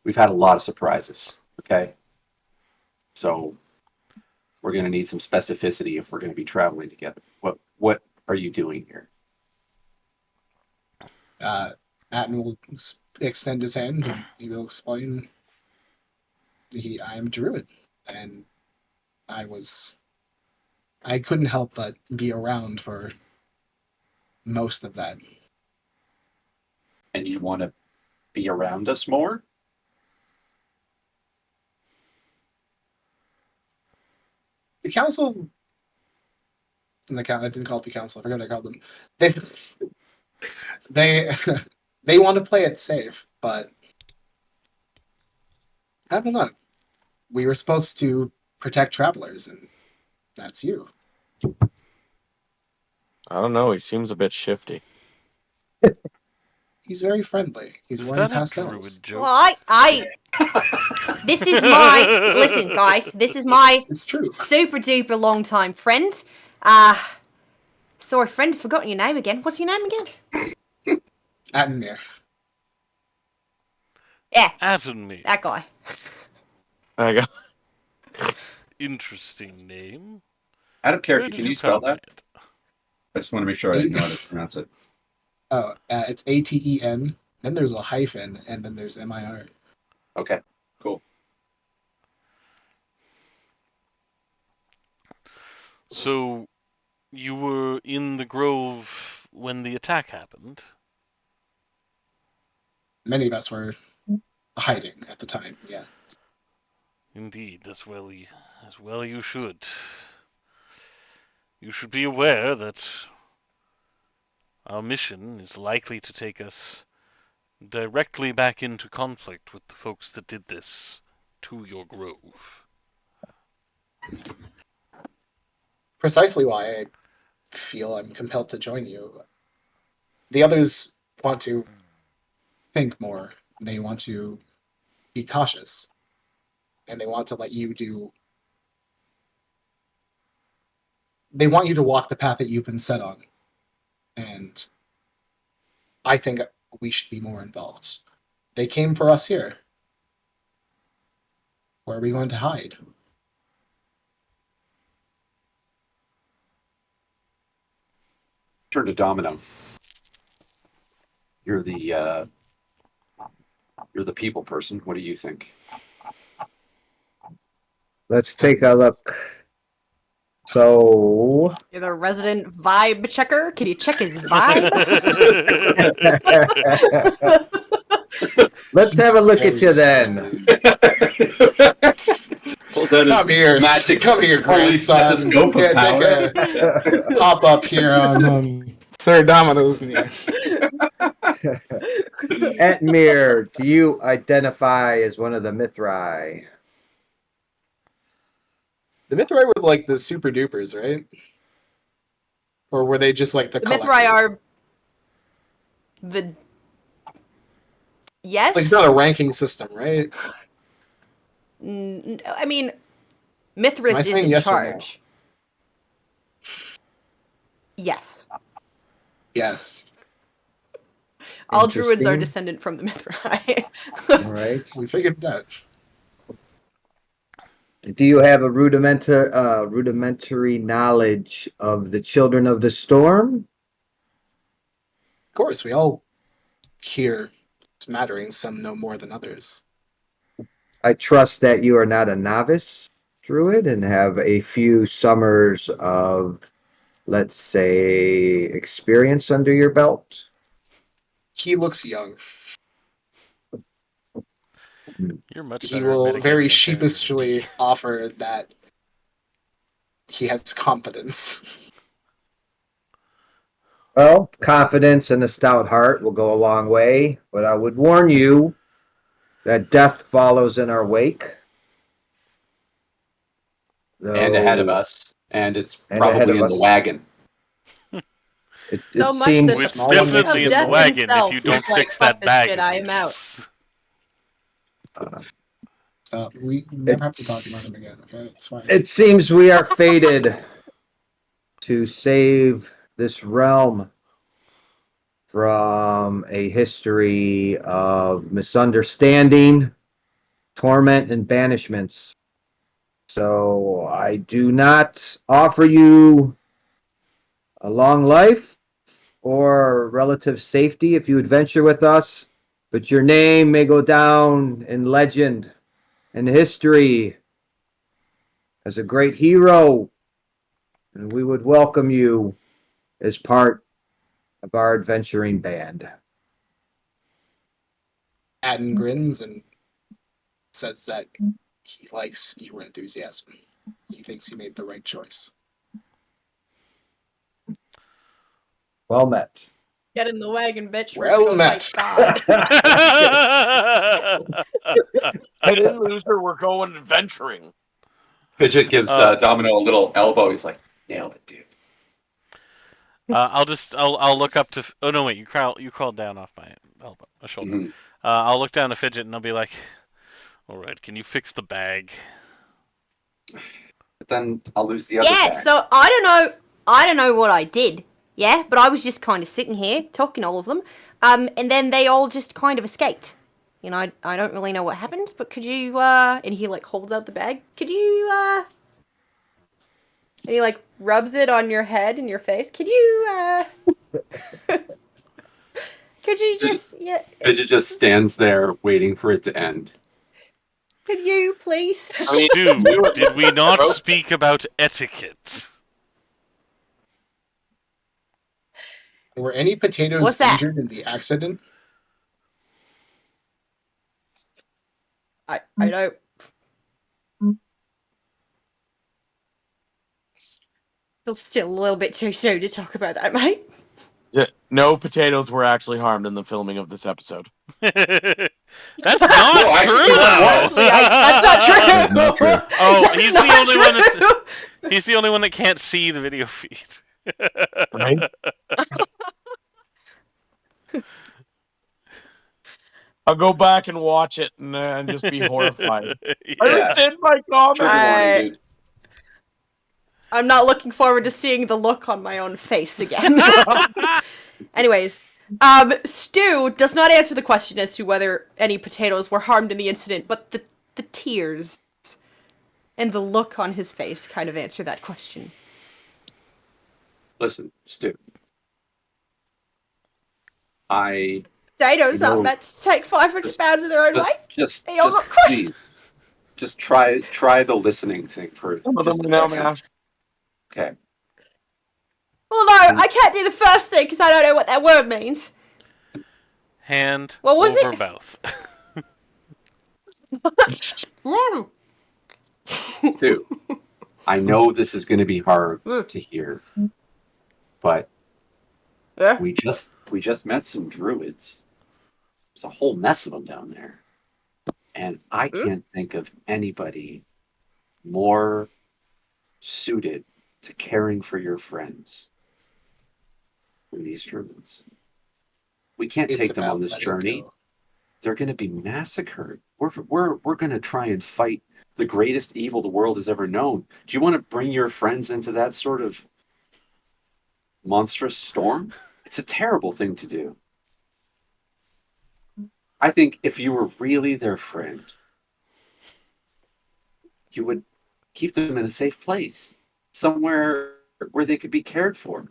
Speaker 2: We've had a lot of surprises, okay? So we're going to need some specificity if we're going to be traveling together. What are you doing here?
Speaker 4: Atten will extend his hand and he will explain. I am a druid, and I couldn't help but be around for most of that.
Speaker 2: And you want to be around us more?
Speaker 4: The council, I didn't call it the council. I forgot what I called them. They they want to play it safe, but I don't know. We were supposed to protect travelers, and that's you.
Speaker 5: I don't know. He seems a bit shifty.
Speaker 4: He's very friendly. He's
Speaker 3: Is
Speaker 4: wearing
Speaker 3: that a
Speaker 4: pastels.
Speaker 3: druid joke?
Speaker 1: Well, this is my. Listen, guys. This is my
Speaker 4: It's true.
Speaker 1: super duper long time friend. Sorry, friend. Forgotten your name again. What's your name again?
Speaker 4: Attenmere.
Speaker 1: Yeah,
Speaker 3: Atomir.
Speaker 1: that guy.
Speaker 5: There you go.
Speaker 3: Interesting name.
Speaker 2: Out of
Speaker 3: Where
Speaker 2: character,
Speaker 3: did
Speaker 2: can
Speaker 3: you
Speaker 2: you spell
Speaker 3: come
Speaker 2: that? I just want to make sure I know how to pronounce it.
Speaker 4: Oh, it's Aten. Then there's a hyphen, and then there's MIR.
Speaker 2: Okay, cool.
Speaker 3: So, you were in the grove when the attack happened?
Speaker 4: Many of us were hiding at the time. Yeah.
Speaker 3: Indeed, as well you should. You should be aware that our mission is likely to take us directly back into conflict with the folks that did this to your grove.
Speaker 4: Precisely why I feel I'm compelled to join you. The others want to think more. They want to be cautious. And they want to let you do. They want you to walk the path that you've been set on. And I think we should be more involved. They came for us here. Where are we going to hide?
Speaker 2: Turn to Domino. You're the people person. What do you think?
Speaker 6: Let's take a look. So
Speaker 1: You're the resident vibe checker. Can you check his vibe?
Speaker 6: let's have a look at you then.
Speaker 2: Pulls out
Speaker 4: Come
Speaker 2: his
Speaker 4: here,
Speaker 2: magic
Speaker 4: come here,
Speaker 2: police
Speaker 4: grandson.
Speaker 2: stethoscope of
Speaker 4: Take
Speaker 2: power.
Speaker 4: a pop up here on Sir Domino's knee.
Speaker 6: Etmir, do you identify as one of the Mithrai?
Speaker 4: The Mithrai were like the super dupers, right? Or were they just like the
Speaker 1: The Mithrai are the. Yes.
Speaker 4: Like, it's not a ranking system, right?
Speaker 1: I mean,
Speaker 4: Am I
Speaker 1: Mithras is
Speaker 4: saying
Speaker 1: in
Speaker 4: yes or no?
Speaker 1: charge. Yes.
Speaker 4: Yes.
Speaker 1: All druids are
Speaker 6: Interesting.
Speaker 1: descendant from the Mithrai.
Speaker 6: All right.
Speaker 4: We figured it out.
Speaker 6: Do you have a rudimentary knowledge of the Children of the Storm?
Speaker 4: Of course, we all hear smatterings, some know more than others.
Speaker 6: I trust that you are not a novice druid and have a few summers of, let's say, experience under your belt.
Speaker 4: He looks young.
Speaker 3: You're much
Speaker 4: He
Speaker 3: better at
Speaker 4: will
Speaker 3: mitigating
Speaker 4: very
Speaker 3: interior than
Speaker 4: sheepishly
Speaker 3: me.
Speaker 4: offer that he has confidence.
Speaker 6: Well, confidence and a stout heart will go a long way, but I would warn you that death follows in our wake.
Speaker 2: And ahead of
Speaker 6: Though
Speaker 2: us. And it's
Speaker 6: And ahead
Speaker 2: probably
Speaker 6: of
Speaker 2: in the
Speaker 6: us.
Speaker 2: wagon.
Speaker 1: So
Speaker 6: it
Speaker 1: much
Speaker 6: seems
Speaker 1: that the
Speaker 3: It's
Speaker 4: Small
Speaker 1: priest
Speaker 4: one makes
Speaker 3: definitely
Speaker 4: it
Speaker 3: in
Speaker 1: of
Speaker 3: the
Speaker 1: death
Speaker 3: wagon if
Speaker 1: himself
Speaker 3: you
Speaker 1: was
Speaker 3: don't
Speaker 1: like,
Speaker 3: fix
Speaker 1: "Fuck
Speaker 3: that
Speaker 1: this
Speaker 3: bag
Speaker 1: shit,
Speaker 3: of
Speaker 1: I am out."
Speaker 3: yours.
Speaker 4: So we never have to talk about him again, okay? It's fine.
Speaker 6: it seems we are fated to save this realm from a history of misunderstanding, torment, and banishments. So I do not offer you a long life or relative safety if you adventure with us, but your name may go down in legend and history as a great hero, and we would welcome you as part of our adventuring band.
Speaker 4: Atten grins and says that he likes your enthusiasm. He thinks he made the right choice.
Speaker 6: Well met.
Speaker 1: Get in the wagon, bitch. We're
Speaker 4: Well
Speaker 1: gonna go
Speaker 4: met.
Speaker 1: fight God.
Speaker 5: Head in, loser. We're going adventuring.
Speaker 2: Fidget gives Domino a little elbow. He's like, nailed it, dude.
Speaker 3: I'll look up to. Oh no, wait, you crawled down off my elbow, my shoulder.
Speaker 2: Mhm.
Speaker 3: I'll look down to Fidget and I'll be like, "All right, can you fix the bag?"
Speaker 2: But then I'll lose the other
Speaker 1: Yeah,
Speaker 2: bag.
Speaker 1: so I don't know what I did. Yeah, but I was just kind of sitting here talking to all of them. And then they all just kind of escaped. You know, I don't really know what happened, but could you, and he, like, holds out the bag. Could you, and he, like, rubs it on your head and your face. Could you, could you just, yeah,
Speaker 2: Fidget just stands there waiting for it to end.
Speaker 1: could you, please?
Speaker 5: I mean,
Speaker 3: Stu, did we not
Speaker 5: Rope.
Speaker 3: speak about etiquette?
Speaker 4: Were any potatoes
Speaker 1: What's that?
Speaker 4: injured in the accident?
Speaker 1: I don't. It's still a little bit too soon to talk about that, mate.
Speaker 5: Yeah, no potatoes were actually harmed in the filming of this episode.
Speaker 3: That's not
Speaker 2: No,
Speaker 3: true,
Speaker 2: actually,
Speaker 3: though.
Speaker 1: That's not true.
Speaker 7: That is not true.
Speaker 3: Oh,
Speaker 1: That's
Speaker 3: he's the
Speaker 1: not
Speaker 3: only one
Speaker 1: true.
Speaker 3: that's he's the only one that can't see the video feed.
Speaker 5: Right? I'll go back and watch it and just be horrified. I
Speaker 3: Yeah.
Speaker 5: rescind my comment.
Speaker 2: Trigger warning, dude.
Speaker 1: I'm not looking forward to seeing the look on my own face again. Anyways, Stu does not answer the question as to whether any potatoes were harmed in the incident, but the tears and the look on his face kind of answer that question.
Speaker 2: Listen, Stu. I
Speaker 1: Potatoes
Speaker 2: You know,
Speaker 1: aren't meant to take 500 pounds of their own weight.
Speaker 2: just
Speaker 1: They all got crushed.
Speaker 2: please, just try the listening thing for
Speaker 5: Some of them
Speaker 2: just a
Speaker 5: are now
Speaker 2: second.
Speaker 5: mashed.
Speaker 2: Okay.
Speaker 1: Well, no, I can't do the first thing because I don't know what that word means.
Speaker 3: Hand
Speaker 1: What was
Speaker 3: over
Speaker 1: it?
Speaker 3: mouth.
Speaker 1: Mm.
Speaker 2: Stu, I know this is going to be hard to hear, but
Speaker 1: Yeah.
Speaker 2: we just met some druids. There's a whole mess of them down there, and I can't think of anybody more suited to caring for your friends than these druids. We can't
Speaker 4: It's
Speaker 2: take them on
Speaker 4: about
Speaker 2: this
Speaker 4: letting
Speaker 2: journey.
Speaker 4: go.
Speaker 2: They're going to be massacred. We're going to try and fight the greatest evil the world has ever known. Do you want to bring your friends into that sort of monstrous storm? It's a terrible thing to do. I think if you were really their friend, you would keep them in a safe place, somewhere where they could be cared for.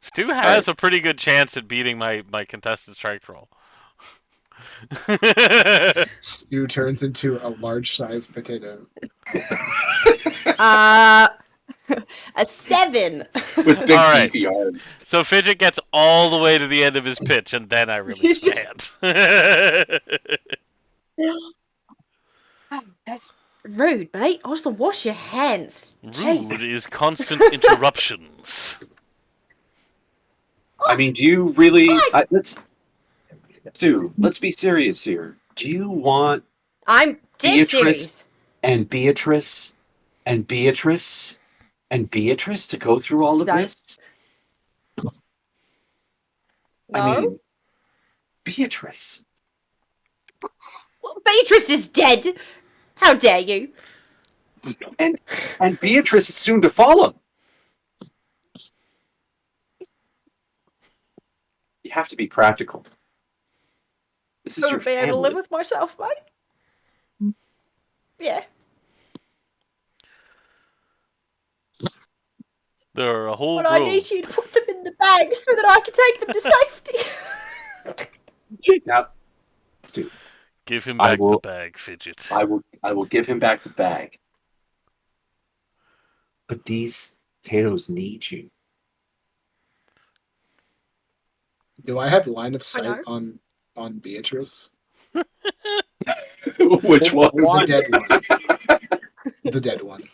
Speaker 3: Stu has a pretty good chance at beating my contested strike roll.
Speaker 4: Stu turns into a large-sized potato.
Speaker 1: A 7.
Speaker 2: With big
Speaker 3: All right.
Speaker 2: beefy arms.
Speaker 3: So Fidget gets all the way to the end of his pitch, and then I release
Speaker 1: He's
Speaker 3: my hand.
Speaker 1: That's rude, mate. Also, wash your hands.
Speaker 3: Rude
Speaker 1: Jesus.
Speaker 3: is constant interruptions.
Speaker 2: I mean, do you really? Stu, let's be serious here. Do you want
Speaker 1: I'm dead
Speaker 2: Beatrice
Speaker 1: serious.
Speaker 2: and Beatrice and Beatrice and Beatrice to go through all of
Speaker 1: No.
Speaker 2: this?
Speaker 1: No?
Speaker 2: I mean, Beatrice.
Speaker 1: Well, Beatrice is dead. How dare you?
Speaker 2: And Beatrice is soon to follow. You have to be practical. This is
Speaker 1: I
Speaker 2: your
Speaker 1: would be able to live
Speaker 2: family.
Speaker 1: with myself, mate. Yeah.
Speaker 3: There are a whole
Speaker 1: But I
Speaker 3: row.
Speaker 1: need you to put them in the bag so that I can take them to safety.
Speaker 2: Now, Stu,
Speaker 3: Give him
Speaker 2: I
Speaker 3: back
Speaker 2: will-
Speaker 3: the bag, Fidget.
Speaker 2: I will give him back the bag. But these potatoes need you.
Speaker 4: Do I have line of sight
Speaker 1: know.
Speaker 4: on Beatrice?
Speaker 2: Which one?
Speaker 4: The dead one. The dead one.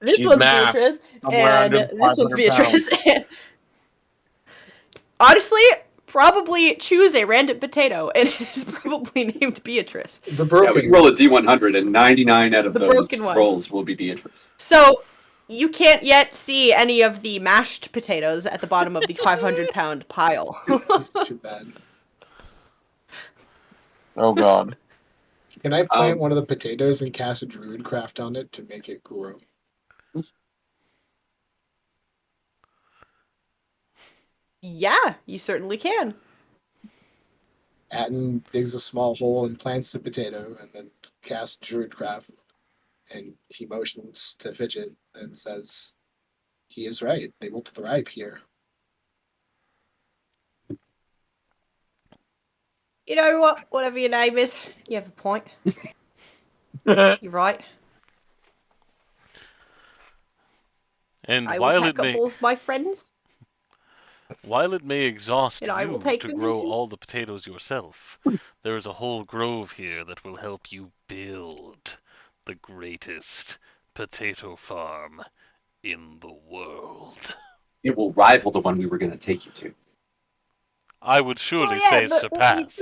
Speaker 1: This
Speaker 5: She's
Speaker 1: one's
Speaker 5: math.
Speaker 1: Beatrice,
Speaker 5: Somewhere
Speaker 1: and
Speaker 5: under
Speaker 1: this one's
Speaker 5: 500 pounds.
Speaker 1: Beatrice. Honestly, probably choose a random potato, and it is probably named Beatrice.
Speaker 4: The
Speaker 2: Yeah,
Speaker 4: broken
Speaker 2: we can roll a D100, and 99 out of
Speaker 1: The
Speaker 2: those
Speaker 1: broken one.
Speaker 2: rolls will be Beatrice.
Speaker 1: So, you can't yet see any of the mashed potatoes at the bottom of the 500-pound pile.
Speaker 4: It's too bad.
Speaker 5: Oh god.
Speaker 4: Can I plant one of the potatoes and cast a druidcraft on it to make it grow?
Speaker 1: Yeah, you certainly can.
Speaker 4: Atten digs a small hole and plants the potato, and then casts Druidcraft. And he motions to Fidget and says, "He is right. They will thrive here."
Speaker 1: You know what? Whatever your name is, you have a point. You're right.
Speaker 3: And
Speaker 1: I will pack up all of my friends.
Speaker 3: while it may exhaust
Speaker 1: And I will
Speaker 3: you
Speaker 1: take
Speaker 3: to
Speaker 1: them
Speaker 3: grow
Speaker 1: into-
Speaker 3: all the potatoes yourself, there is a whole grove here that will help you build the greatest potato farm in the world.
Speaker 2: It will rival the one we were going to take you to.
Speaker 3: I would surely
Speaker 1: Well, yeah,
Speaker 3: say
Speaker 1: but
Speaker 3: surpass.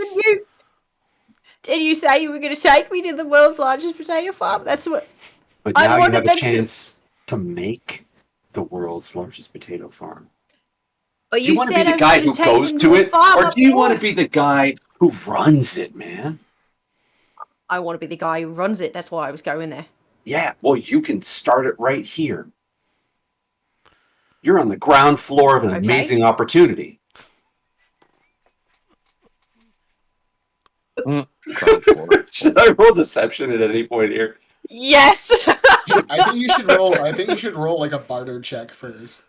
Speaker 1: did you say you were going to take me to the world's largest potato farm? That's what
Speaker 2: But
Speaker 1: I
Speaker 2: now you
Speaker 1: wanted
Speaker 2: have a
Speaker 1: them to-
Speaker 2: chance to make the world's largest potato farm.
Speaker 1: But
Speaker 2: Do you want to be
Speaker 1: said
Speaker 2: the
Speaker 1: I was
Speaker 2: guy
Speaker 1: gonna
Speaker 2: who
Speaker 1: take
Speaker 2: goes
Speaker 1: them
Speaker 2: to
Speaker 1: a
Speaker 2: it,
Speaker 1: farm
Speaker 2: or
Speaker 1: up
Speaker 2: do you want to
Speaker 1: north.
Speaker 2: be the guy who runs it, man?
Speaker 1: I want to be the guy who runs it. That's why I was going there.
Speaker 2: Yeah, well, you can start it right here. You're on the ground floor of an
Speaker 1: Okay.
Speaker 2: amazing opportunity.
Speaker 5: Ground floor.
Speaker 2: Should I roll deception at any point here?
Speaker 1: Yes.
Speaker 4: I think you should roll. I think you should roll like a barter check first.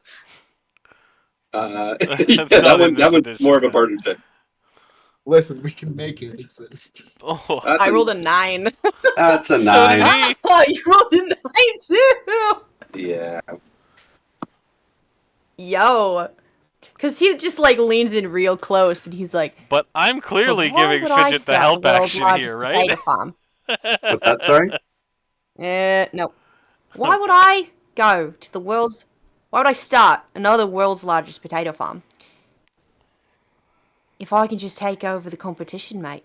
Speaker 2: Yeah,
Speaker 3: That's
Speaker 2: that
Speaker 3: not in
Speaker 2: one.
Speaker 3: this
Speaker 2: That one's
Speaker 3: edition,
Speaker 2: more of a
Speaker 3: but-
Speaker 2: barter check.
Speaker 4: Listen, we can make it exist.
Speaker 3: Oh,
Speaker 1: I rolled a 9.
Speaker 2: That's a
Speaker 3: so
Speaker 2: 9.
Speaker 3: did he.
Speaker 1: Oh, you rolled a 9 too.
Speaker 2: Yeah.
Speaker 1: Yo. Because he just like leans in real close and he's like,
Speaker 3: But I'm clearly
Speaker 1: "But why
Speaker 3: giving
Speaker 1: would I
Speaker 3: Fidget the
Speaker 1: start
Speaker 3: help
Speaker 1: world's
Speaker 3: action
Speaker 1: largest
Speaker 3: here, right?
Speaker 1: potato farm?"
Speaker 2: What's that? Sorry.
Speaker 1: No. Why would I go to the world's? Why would I start another world's largest potato farm if I can just take over the competition, mate?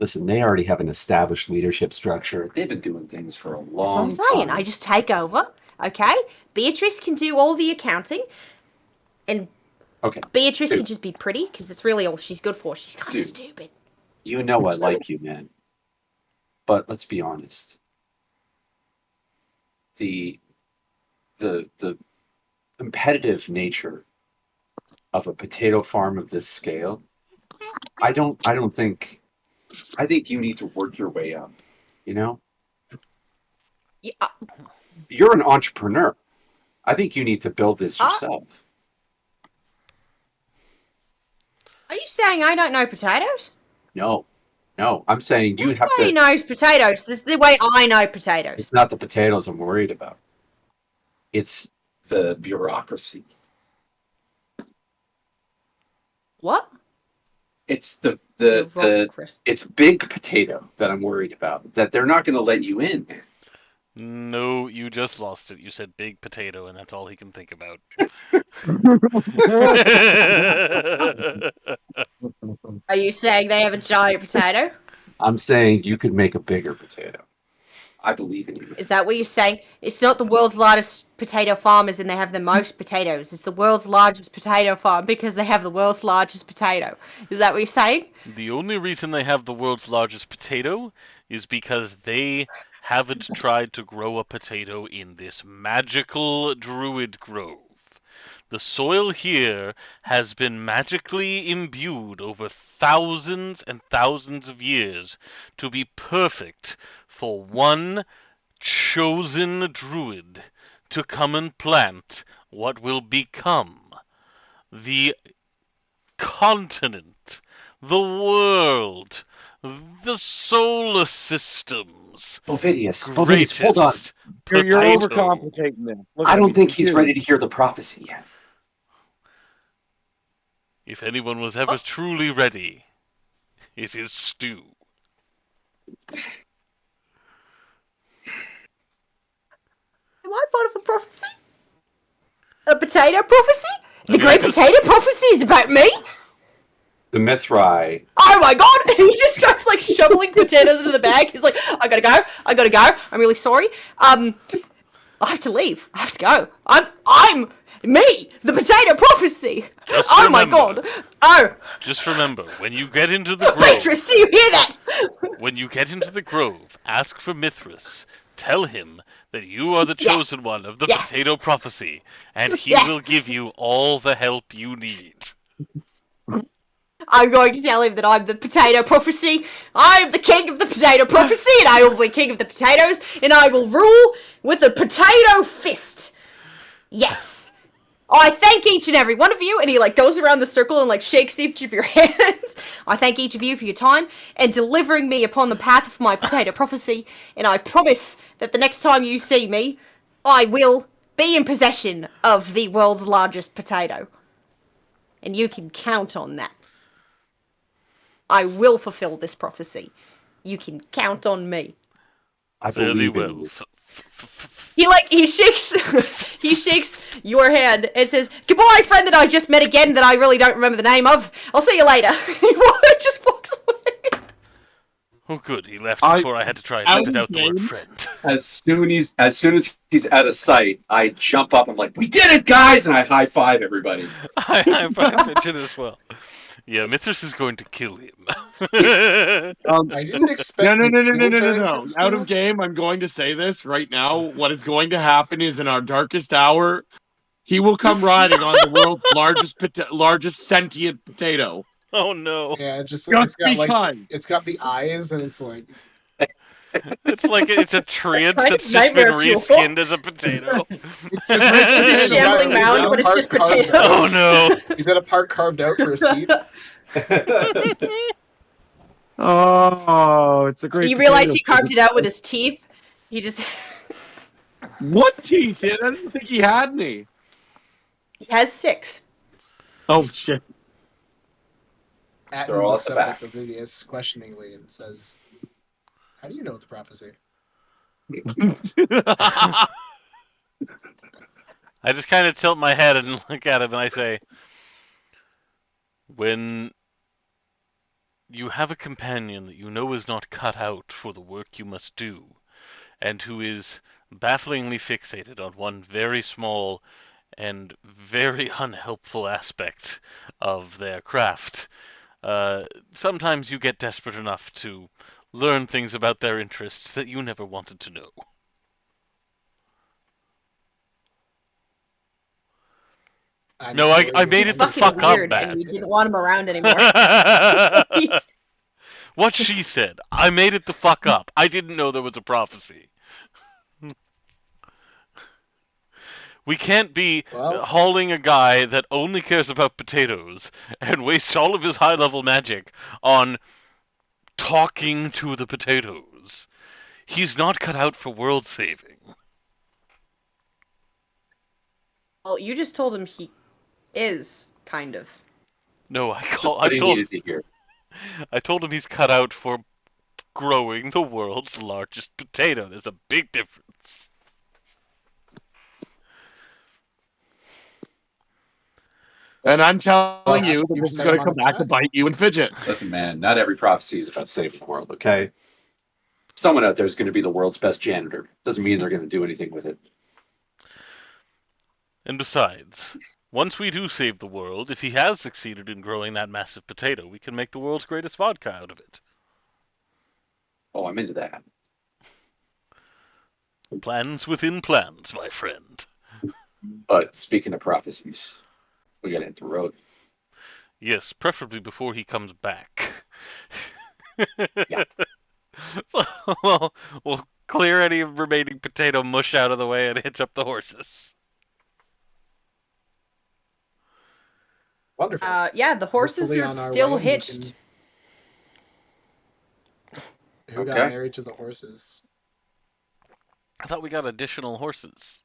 Speaker 2: Listen, they already have an established leadership structure. They've been doing things for a
Speaker 1: That's what
Speaker 2: long
Speaker 1: I'm saying.
Speaker 2: time.
Speaker 1: I just take over. Okay, Beatrice can do all the accounting, and
Speaker 2: Okay,
Speaker 1: Beatrice
Speaker 2: Dude.
Speaker 1: can just be pretty because that's really all she's good for. She's kind
Speaker 2: Dude.
Speaker 1: of stupid.
Speaker 2: you know I like you, man. But let's be honest. The competitive nature of a potato farm of this scale, I think you need to work your way up, you know?
Speaker 1: Yeah,
Speaker 2: You're an entrepreneur. I think you need to build this yourself.
Speaker 1: are you saying I don't know potatoes?
Speaker 2: No, I'm saying you have
Speaker 1: Everybody
Speaker 2: to.
Speaker 1: knows potatoes. This is the way I know potatoes.
Speaker 2: It's not the potatoes I'm worried about. It's the bureaucracy.
Speaker 1: What?
Speaker 2: It's the
Speaker 1: Bureaucracy.
Speaker 2: it's big potato that I'm worried about. That they're not going to let you in.
Speaker 3: No, you just lost it. You said big potato, and that's all he can think about.
Speaker 1: Are you saying they have a giant potato?
Speaker 2: I'm saying you could make a bigger potato. I believe in you.
Speaker 1: Is that what you're saying? It's not the world's largest potato farm as in they have the most potatoes. It's the world's largest potato farm because they have the world's largest potato. Is that what you're saying?
Speaker 3: The only reason they have the world's largest potato is because they haven't tried to grow a potato in this magical druid grove. The soil here has been magically imbued over thousands and thousands of years to be perfect for one chosen druid to come and plant what will become the continent, the world, the solar system's
Speaker 2: Bovidius, hold on.
Speaker 3: greatest
Speaker 5: You're
Speaker 3: potato.
Speaker 5: overcomplicating this. Look,
Speaker 2: I
Speaker 5: I'm
Speaker 2: don't think he's
Speaker 5: confused.
Speaker 2: ready to hear the prophecy yet.
Speaker 3: If anyone was ever truly ready, it is Stu.
Speaker 1: Am I part of a prophecy? A potato prophecy? The
Speaker 3: Okay,
Speaker 1: great
Speaker 3: just-
Speaker 1: potato prophecy is about me?
Speaker 2: The Mithrai.
Speaker 1: Oh my god! He just starts like shoveling potatoes into the bag. He's like, I gotta go. I'm really sorry. I have to leave. I have to go. I'm me, the potato prophecy.
Speaker 3: Just
Speaker 1: Oh my
Speaker 3: remember.
Speaker 1: god. Oh,
Speaker 3: Just remember, when you get into the grove,
Speaker 1: Beatrice, do you hear that?
Speaker 3: when you get into the grove, ask for Mithras Tell him that you are the chosen one of the
Speaker 1: Yeah.
Speaker 3: potato prophecy, and he
Speaker 1: Yeah.
Speaker 3: will give you all the help you need.
Speaker 1: I'm going to tell him that I'm the potato prophecy. I am the king of the potato prophecy, and I will be king of the potatoes, and I will rule with a potato fist. Yes. I thank each and every one of you, and he like goes around the circle and like shakes each of your hands. I thank each of you for your time and delivering me upon the path of my potato prophecy, and I promise that the next time you see me, I will be in possession of the world's largest potato. And you can count on that. I will fulfill this prophecy. You can count on me.
Speaker 2: I
Speaker 3: Fairly
Speaker 2: believe in
Speaker 3: well.
Speaker 2: you.
Speaker 1: He shakes he shakes your hand and says, "Goodbye, friend that I just met again that I really don't remember the name of. I'll see you later." He just walks away.
Speaker 3: Oh, good. He left
Speaker 5: I-
Speaker 3: before I had to try and
Speaker 5: As
Speaker 3: spit
Speaker 5: a
Speaker 3: out the word
Speaker 5: game-
Speaker 3: friend.
Speaker 2: As soon as he's out of sight, I jump up. I'm like, "We did it, guys!" And I high five everybody.
Speaker 3: I mentioned as well. Yeah, Mithras is going to kill him.
Speaker 4: I didn't expect
Speaker 5: No.
Speaker 4: the kill turn from
Speaker 5: Out
Speaker 4: Stu.
Speaker 5: of game, I'm going to say this right now. What is going to happen is in our darkest hour, he will come riding on the world's largest sentient potato.
Speaker 3: Oh no.
Speaker 4: Yeah, it's
Speaker 5: Just
Speaker 4: got like
Speaker 5: because.
Speaker 4: it's got the eyes, and it's like
Speaker 3: It's like it's a treant
Speaker 1: Kind of
Speaker 3: that's just been
Speaker 1: nightmare fuel.
Speaker 3: reskinned as a potato.
Speaker 1: It's a shambling
Speaker 4: He's
Speaker 1: mound,
Speaker 4: got a
Speaker 1: but it's
Speaker 4: part
Speaker 1: just
Speaker 4: carved
Speaker 1: potatoes.
Speaker 4: out.
Speaker 3: Oh no.
Speaker 4: He's got a part carved out for his teeth.
Speaker 5: Oh, it's a great.
Speaker 1: Do you realize he
Speaker 5: potato.
Speaker 1: carved it out with his teeth? He just
Speaker 5: What teeth? I didn't think he had any.
Speaker 1: he has 6.
Speaker 5: Oh shit!
Speaker 2: They're
Speaker 4: Atten
Speaker 2: all
Speaker 4: looks
Speaker 2: at the
Speaker 4: up at
Speaker 2: back.
Speaker 4: Bavidius questioningly and says, "How do you know the prophecy?"
Speaker 3: I just kind of tilt my head and look at him and I say, when you have a companion that you know is not cut out for the work you must do, and who is bafflingly fixated on one very small and very unhelpful aspect of their craft, sometimes you get desperate enough to learn things about their interests that you never wanted to know.
Speaker 4: I'm
Speaker 3: No,
Speaker 4: sorry
Speaker 3: I
Speaker 4: you
Speaker 3: made
Speaker 1: He's
Speaker 3: it the
Speaker 4: offended
Speaker 1: fucking
Speaker 3: fuck
Speaker 4: your
Speaker 3: up,
Speaker 1: weird, and
Speaker 3: man.
Speaker 1: we didn't want him around anymore. He's-
Speaker 3: What she said. I made it the fuck up. I didn't know there was a prophecy. We can't be
Speaker 4: Well,
Speaker 3: hauling a guy that only cares about potatoes and wastes all of his high level magic on talking to the potatoes. He's not cut out for world saving.
Speaker 1: well, you just told him he is, kind of.
Speaker 3: No,
Speaker 2: Just what he needed to hear.
Speaker 3: I told him he's cut out for growing the world's largest potato. There's a big difference.
Speaker 5: And I'm telling you
Speaker 4: Perhaps
Speaker 5: that
Speaker 4: you've
Speaker 5: this is
Speaker 4: set
Speaker 5: going
Speaker 4: him
Speaker 5: to
Speaker 4: on
Speaker 5: come
Speaker 4: a
Speaker 5: back to
Speaker 4: path.
Speaker 5: bite you and Fidget.
Speaker 2: Listen, man, not every prophecy is about saving the world, okay? Someone out there is going to be the world's best janitor. Doesn't mean they're going to do anything with it.
Speaker 3: And besides, once we do save the world, if he has succeeded in growing that massive potato, we can make the world's greatest vodka out of it.
Speaker 2: Oh, I'm into that.
Speaker 3: Plans within plans, my friend.
Speaker 2: But speaking of prophecies, we got to hit the road.
Speaker 3: Yes, preferably before he comes back.
Speaker 2: Yeah.
Speaker 3: So, we'll clear any remaining potato mush out of the way and hitch up the horses.
Speaker 4: Wonderful.
Speaker 1: Yeah, the horses
Speaker 4: Hopefully
Speaker 1: are
Speaker 4: on our
Speaker 1: still
Speaker 4: way we
Speaker 1: hitched.
Speaker 4: Who got
Speaker 2: Okay.
Speaker 4: married to the horses?
Speaker 3: I thought we got additional horses.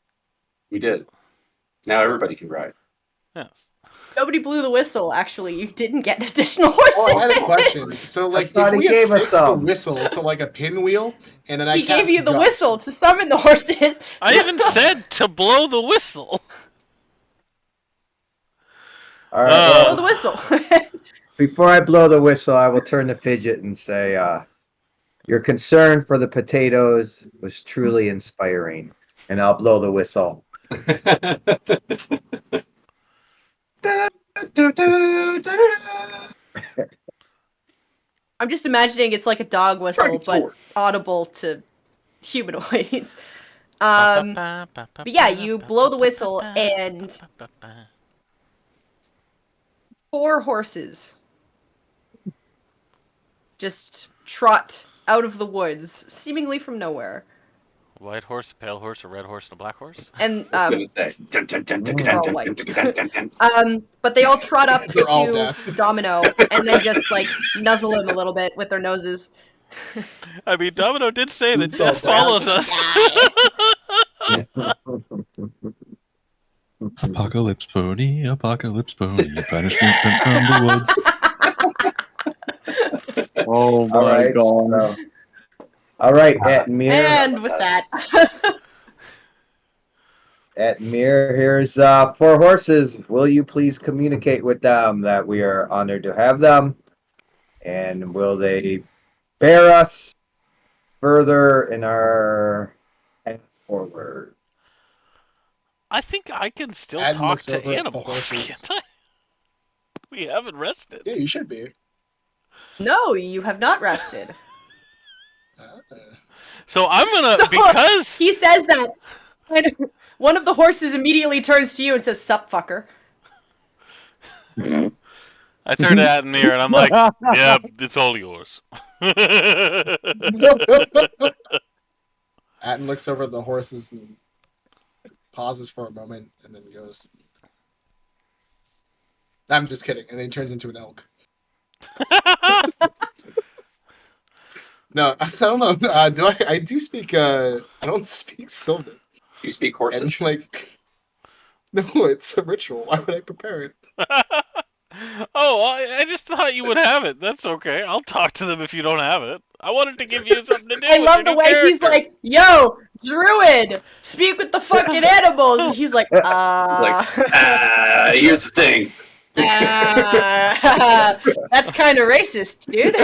Speaker 2: We did. Now everybody can ride.
Speaker 3: Yes.
Speaker 1: Nobody blew the whistle, actually. You didn't get additional horses.
Speaker 4: Oh, I had a question. So, like,
Speaker 6: thought
Speaker 4: if
Speaker 6: he
Speaker 4: we had
Speaker 6: gave us
Speaker 4: fixed the
Speaker 6: some.
Speaker 4: whistle to like a pinwheel, and then I
Speaker 1: He gave
Speaker 4: cast
Speaker 1: you the
Speaker 4: Gust,
Speaker 1: whistle to summon the horses.
Speaker 3: I even said to blow the whistle.
Speaker 6: All right.
Speaker 1: Blow
Speaker 6: Well,
Speaker 1: the whistle.
Speaker 6: before I blow the whistle, I will turn to Fidget and say, your concern for the potatoes was truly inspiring. And I'll blow the whistle.
Speaker 1: I'm just imagining it's like a dog whistle,
Speaker 2: Dragon's
Speaker 1: but
Speaker 2: sword.
Speaker 1: audible to humanoids. But yeah, you blow the whistle and 4 horses just trot out of the woods, seemingly from nowhere.
Speaker 3: White horse, a pale horse, a red horse, and a black horse.
Speaker 1: And
Speaker 2: I was gonna say. Dun, dun, dun, dun, dun,
Speaker 1: they're all
Speaker 2: dun,
Speaker 1: white.
Speaker 2: dun, dun, dun, dun.
Speaker 1: But they all trot up
Speaker 4: They're all
Speaker 1: to
Speaker 4: deaf.
Speaker 1: Domino and then just like nuzzle him a little bit with their noses.
Speaker 3: I mean, Domino did say that
Speaker 4: Oops, all
Speaker 3: death follows
Speaker 4: bad.
Speaker 3: us.
Speaker 7: Apocalypse pony, banishment sent from the woods.
Speaker 5: Oh my
Speaker 6: All right.
Speaker 5: god.
Speaker 6: All right, at Mir.
Speaker 1: And with that,
Speaker 6: At Mir, here's 4 horses. Will you please communicate with them that we are honored to have them? And will they bear us further in our path forward?
Speaker 3: I think I can still
Speaker 4: Adam
Speaker 3: talk
Speaker 4: looks
Speaker 3: to
Speaker 4: over at the
Speaker 3: animals,
Speaker 4: horses.
Speaker 3: can't I? We haven't rested.
Speaker 4: Yeah, you should be.
Speaker 1: no, you have not rested.
Speaker 3: So I'm gonna
Speaker 1: So,
Speaker 3: because
Speaker 1: he says that, and one of the horses immediately turns to you and says, "Sup, fucker."
Speaker 3: I turn to Admir and I'm like, yeah, it's all yours.
Speaker 4: Atten looks over at the horses and pauses for a moment and then goes, I'm just kidding. And then he turns into an elk. No, I don't know. Do I do speak, I don't speak Sylvan.
Speaker 2: You speak horses?
Speaker 4: And like, no, it's a ritual. Why would I prepare it?
Speaker 3: Oh, I just thought you would have it. That's okay. I'll talk to them if you don't have it. I wanted to give you something to do.
Speaker 1: I
Speaker 3: with
Speaker 1: love
Speaker 3: your
Speaker 1: the
Speaker 3: new
Speaker 1: way he's
Speaker 3: character.
Speaker 1: like, "Yo, druid, speak with the fucking animals." And he's like,
Speaker 2: Here's the thing.
Speaker 1: that's kind of racist, dude."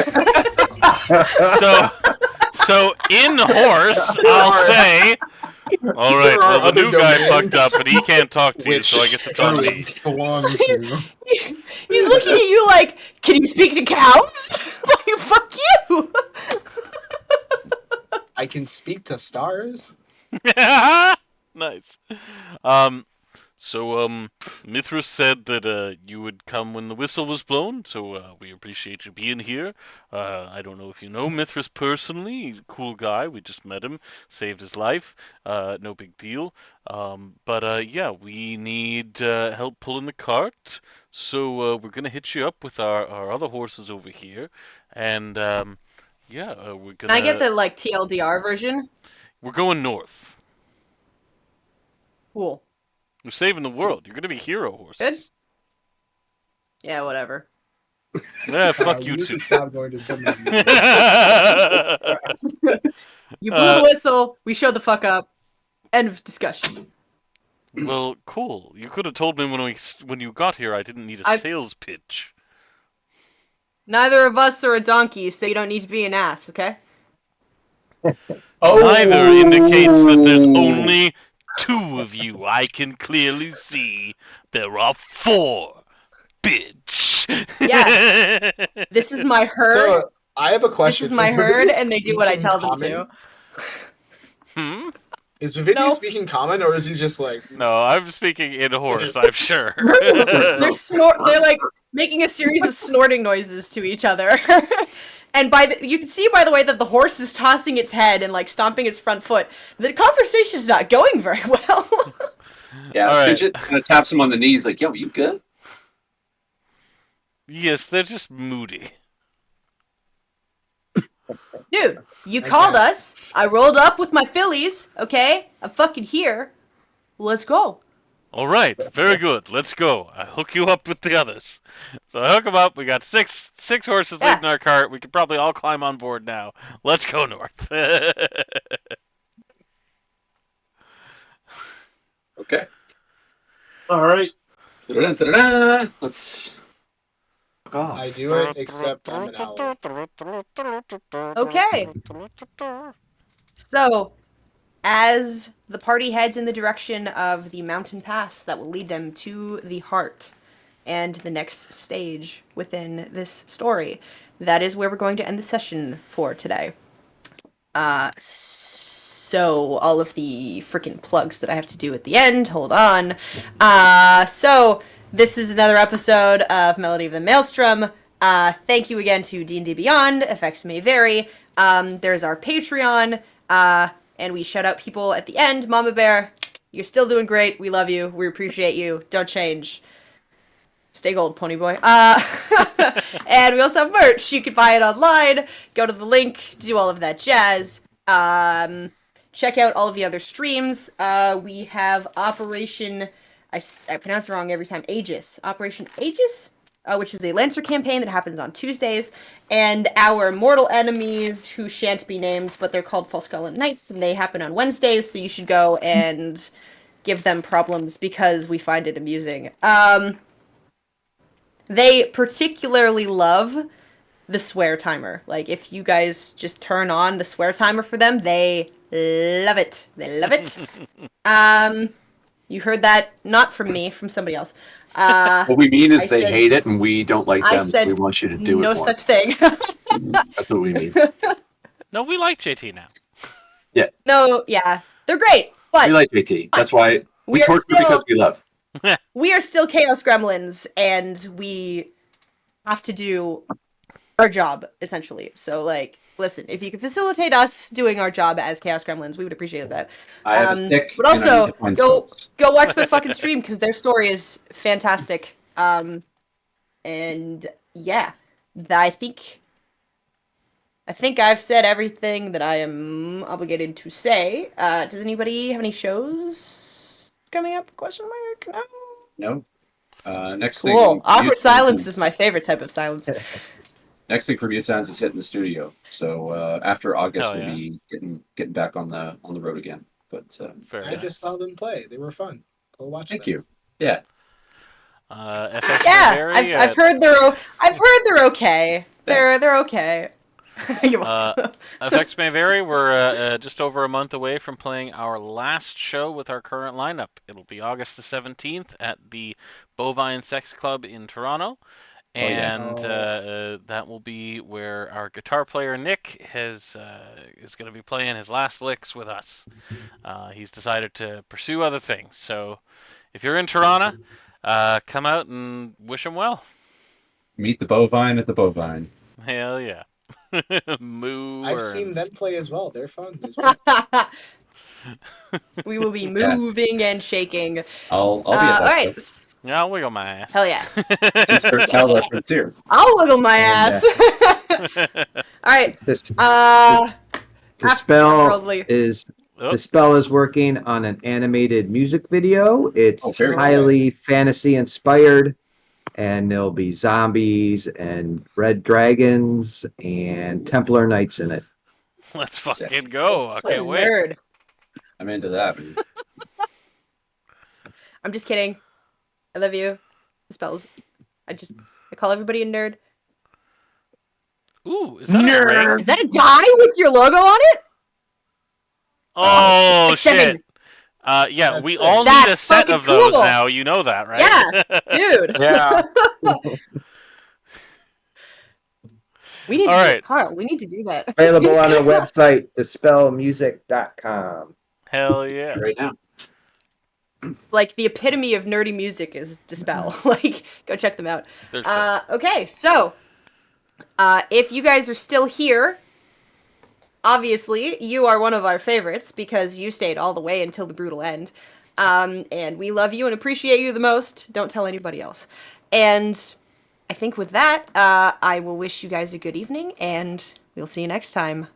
Speaker 3: So in horse, I'll say, all right.
Speaker 4: There are
Speaker 3: Well, the
Speaker 4: other
Speaker 3: new guy
Speaker 4: domains
Speaker 3: fucked up, but he can't talk to you,
Speaker 4: which
Speaker 3: so I guess it's on me.
Speaker 4: druids belong to.
Speaker 1: He's looking at you like, "Can you speak to cows?" Like, fuck you.
Speaker 4: I can speak to stars.
Speaker 3: Nice. So Mithras said that you would come when the whistle was blown, so we appreciate you being here. I don't know if you know Mithras personally. He's a cool guy. We just met him, saved his life. No big deal. But yeah, we need help pulling the cart, so we're gonna hit you up with our other horses over here, and yeah, we're gonna.
Speaker 1: Can I get the like TLDR version?
Speaker 3: We're going north.
Speaker 1: Cool.
Speaker 3: We're saving the world. You're gonna be hero horses.
Speaker 1: Good. Yeah, whatever.
Speaker 3: Yeah, fuck
Speaker 4: We
Speaker 3: you
Speaker 4: need
Speaker 3: too.
Speaker 4: to stop going to so many.
Speaker 1: You blew the whistle. We showed the fuck up. End of discussion.
Speaker 3: Well, cool. You could have told me when you got here I didn't need a sales pitch.
Speaker 1: Neither of us are a donkey, so you don't need to be an ass, okay?
Speaker 3: Neither indicates that there's only 2 of you. I can clearly see there are 4. Bitch.
Speaker 1: Yeah. This is my herd.
Speaker 4: So I have a question.
Speaker 1: This is my herd, and they do what I tell them
Speaker 4: Common?
Speaker 3: Hmm?
Speaker 4: Is Vividy
Speaker 1: No.
Speaker 4: speaking common, or is he just like?
Speaker 3: No, I'm speaking in horse, I'm sure.
Speaker 1: They're like making a series of snorting noises to each other. And you can see by the way that the horse is tossing its head and like stomping its front foot, the conversation's not going very well.
Speaker 2: Yeah,
Speaker 3: All right.
Speaker 2: Fidget kind of taps him on the knees like, yo, you good?
Speaker 3: Yes, they're just moody.
Speaker 1: Dude, you
Speaker 4: Okay.
Speaker 1: called us. I rolled up with my fillies, okay? I'm fucking here. Let's go.
Speaker 3: All right, very good. Let's go. I hook you up with the others. So I hook them up. We got six horses
Speaker 1: Yeah.
Speaker 3: leading our cart. We can probably all climb on board now. Let's go north.
Speaker 2: Okay.
Speaker 5: All right.
Speaker 2: Da-da-da, da-da-da. Let's fuck off.
Speaker 4: I do it, except I'm an owl.
Speaker 1: Okay. So, as the party heads in the direction of the mountain pass that will lead them to the heart and the next stage within this story, that is where we're going to end the session for today. So, all of the freaking plugs that I have to do at the end, hold on. So, this is another episode of Melody of the Maelstrom. Thank you again to D&D Beyond, Effects May Vary. There's our Patreon, and we shout out people at the end. Mama Bear, you're still doing great. We love you. We appreciate you. Don't change. Stay gold, pony boy. And we also have merch. You can buy it online. Go to the link. Do all of that jazz. Check out all of the other streams. We have Operation... I pronounce it wrong every time. Aegis. Operation Aegis? Which is a Lancer campaign that happens on Tuesdays. And our mortal enemies, who shan't be named, but they're called Falscullen Knights, and they happen on Wednesdays, so you should go and give them problems because we find it amusing. They particularly love the swear timer. Like, if you guys just turn on the swear timer for them, they love it. They love it. You heard that not from me, from somebody else.
Speaker 2: What we mean is
Speaker 1: I
Speaker 2: they
Speaker 1: said-
Speaker 2: hate it and we don't like
Speaker 1: I
Speaker 2: them.
Speaker 1: said
Speaker 2: We want you to do
Speaker 1: no
Speaker 2: it more.
Speaker 1: such thing.
Speaker 2: That's what we mean.
Speaker 3: No, we like JT now.
Speaker 1: No, yeah. They're great, but
Speaker 2: We like JT. That's why we
Speaker 1: we are
Speaker 2: torture
Speaker 1: still-
Speaker 2: because we love.
Speaker 1: we are still Chaos Gremlins, and we have to do our job, essentially. So, like, listen, if you could facilitate us doing our job as Chaos Gremlins, we would appreciate that.
Speaker 2: I have a stick.
Speaker 1: But
Speaker 2: and I
Speaker 1: also,
Speaker 2: need to find
Speaker 1: go
Speaker 2: scopes.
Speaker 1: watch their fucking stream, because their story is fantastic. And yeah, I think I've said everything that I am obligated to say. Does anybody have any shows coming up? Question mark? No.
Speaker 2: No. Next
Speaker 1: Cool.
Speaker 2: thing.
Speaker 1: Awkward
Speaker 2: Mute
Speaker 1: silence
Speaker 2: Sounds-
Speaker 1: is my favorite type of silence.
Speaker 2: Next thing for Mute Sounds is hitting the studio. So after August,
Speaker 3: Hell
Speaker 2: we'll
Speaker 3: yeah.
Speaker 2: be getting back on the road again. But
Speaker 3: Very
Speaker 4: I
Speaker 3: nice.
Speaker 4: just saw them play. They were fun. Go watch
Speaker 2: thank
Speaker 4: them.
Speaker 2: you. Yeah.
Speaker 3: FX
Speaker 1: Yeah,
Speaker 3: Vary,
Speaker 1: I've heard they're okay. They're okay. You're welcome.
Speaker 3: FX may vary. We're just over a month away from playing our last show with our current lineup. It'll be August the 17th at the Bovine Sex Club in Toronto. And that will be where our guitar player Nick is going to be playing his last licks with us. He's decided to pursue other things. So if you're in Toronto, come out and wish him well.
Speaker 2: Meet the bovine at the bovine.
Speaker 3: Hell yeah. Moo
Speaker 4: I've seen
Speaker 3: worms.
Speaker 4: them play as well. They're fun as well.
Speaker 1: We will be
Speaker 2: Yeah.
Speaker 1: moving and shaking.
Speaker 2: I'll be at
Speaker 1: All
Speaker 2: that.
Speaker 1: right.
Speaker 3: Yeah, I'll wiggle my ass.
Speaker 1: Hell yeah.
Speaker 2: Insert Cal reference here.
Speaker 1: I'll wiggle my ass.
Speaker 6: And,
Speaker 1: All right.
Speaker 6: This,
Speaker 1: Uh,
Speaker 6: the
Speaker 1: after
Speaker 6: spell
Speaker 1: probably-
Speaker 6: is
Speaker 3: Oh,
Speaker 6: the spell is working on an animated music video. It's
Speaker 2: Oh, very
Speaker 6: highly fantasy inspired, and there'll be zombies and red dragons and Templar knights in it.
Speaker 3: let's fucking go. I
Speaker 1: so
Speaker 3: can't wait.
Speaker 1: nerd.
Speaker 2: I'm into that. Man.
Speaker 1: I'm just kidding. I love you. Spells. I call everybody a nerd.
Speaker 3: Ooh, is that a
Speaker 5: Nerd.
Speaker 3: ring?
Speaker 1: Is that a die with your logo on it?
Speaker 3: Oh,
Speaker 1: Like
Speaker 3: shit.
Speaker 1: 7.
Speaker 3: Yeah,
Speaker 4: That's
Speaker 3: we
Speaker 4: sick.
Speaker 3: all need a
Speaker 1: That's
Speaker 3: set
Speaker 1: fucking
Speaker 3: of those
Speaker 1: cool.
Speaker 3: now. You know that, right?
Speaker 1: Yeah, dude.
Speaker 5: Yeah.
Speaker 1: We need to
Speaker 3: All
Speaker 1: do
Speaker 3: right.
Speaker 1: it, Carl. We need to do that.
Speaker 6: Available on our website, dispelmusic.com.
Speaker 3: Hell yeah.
Speaker 2: Right now.
Speaker 1: Like, the epitome of nerdy music is Dispel. Like, go check them out.
Speaker 3: They're sick.
Speaker 1: Okay, so if you guys are still here, obviously you are one of our favorites because you stayed all the way until the brutal end. And we love you and appreciate you the most. Don't tell anybody else. And I think with that, I will wish you guys a good evening, and we'll see you next time.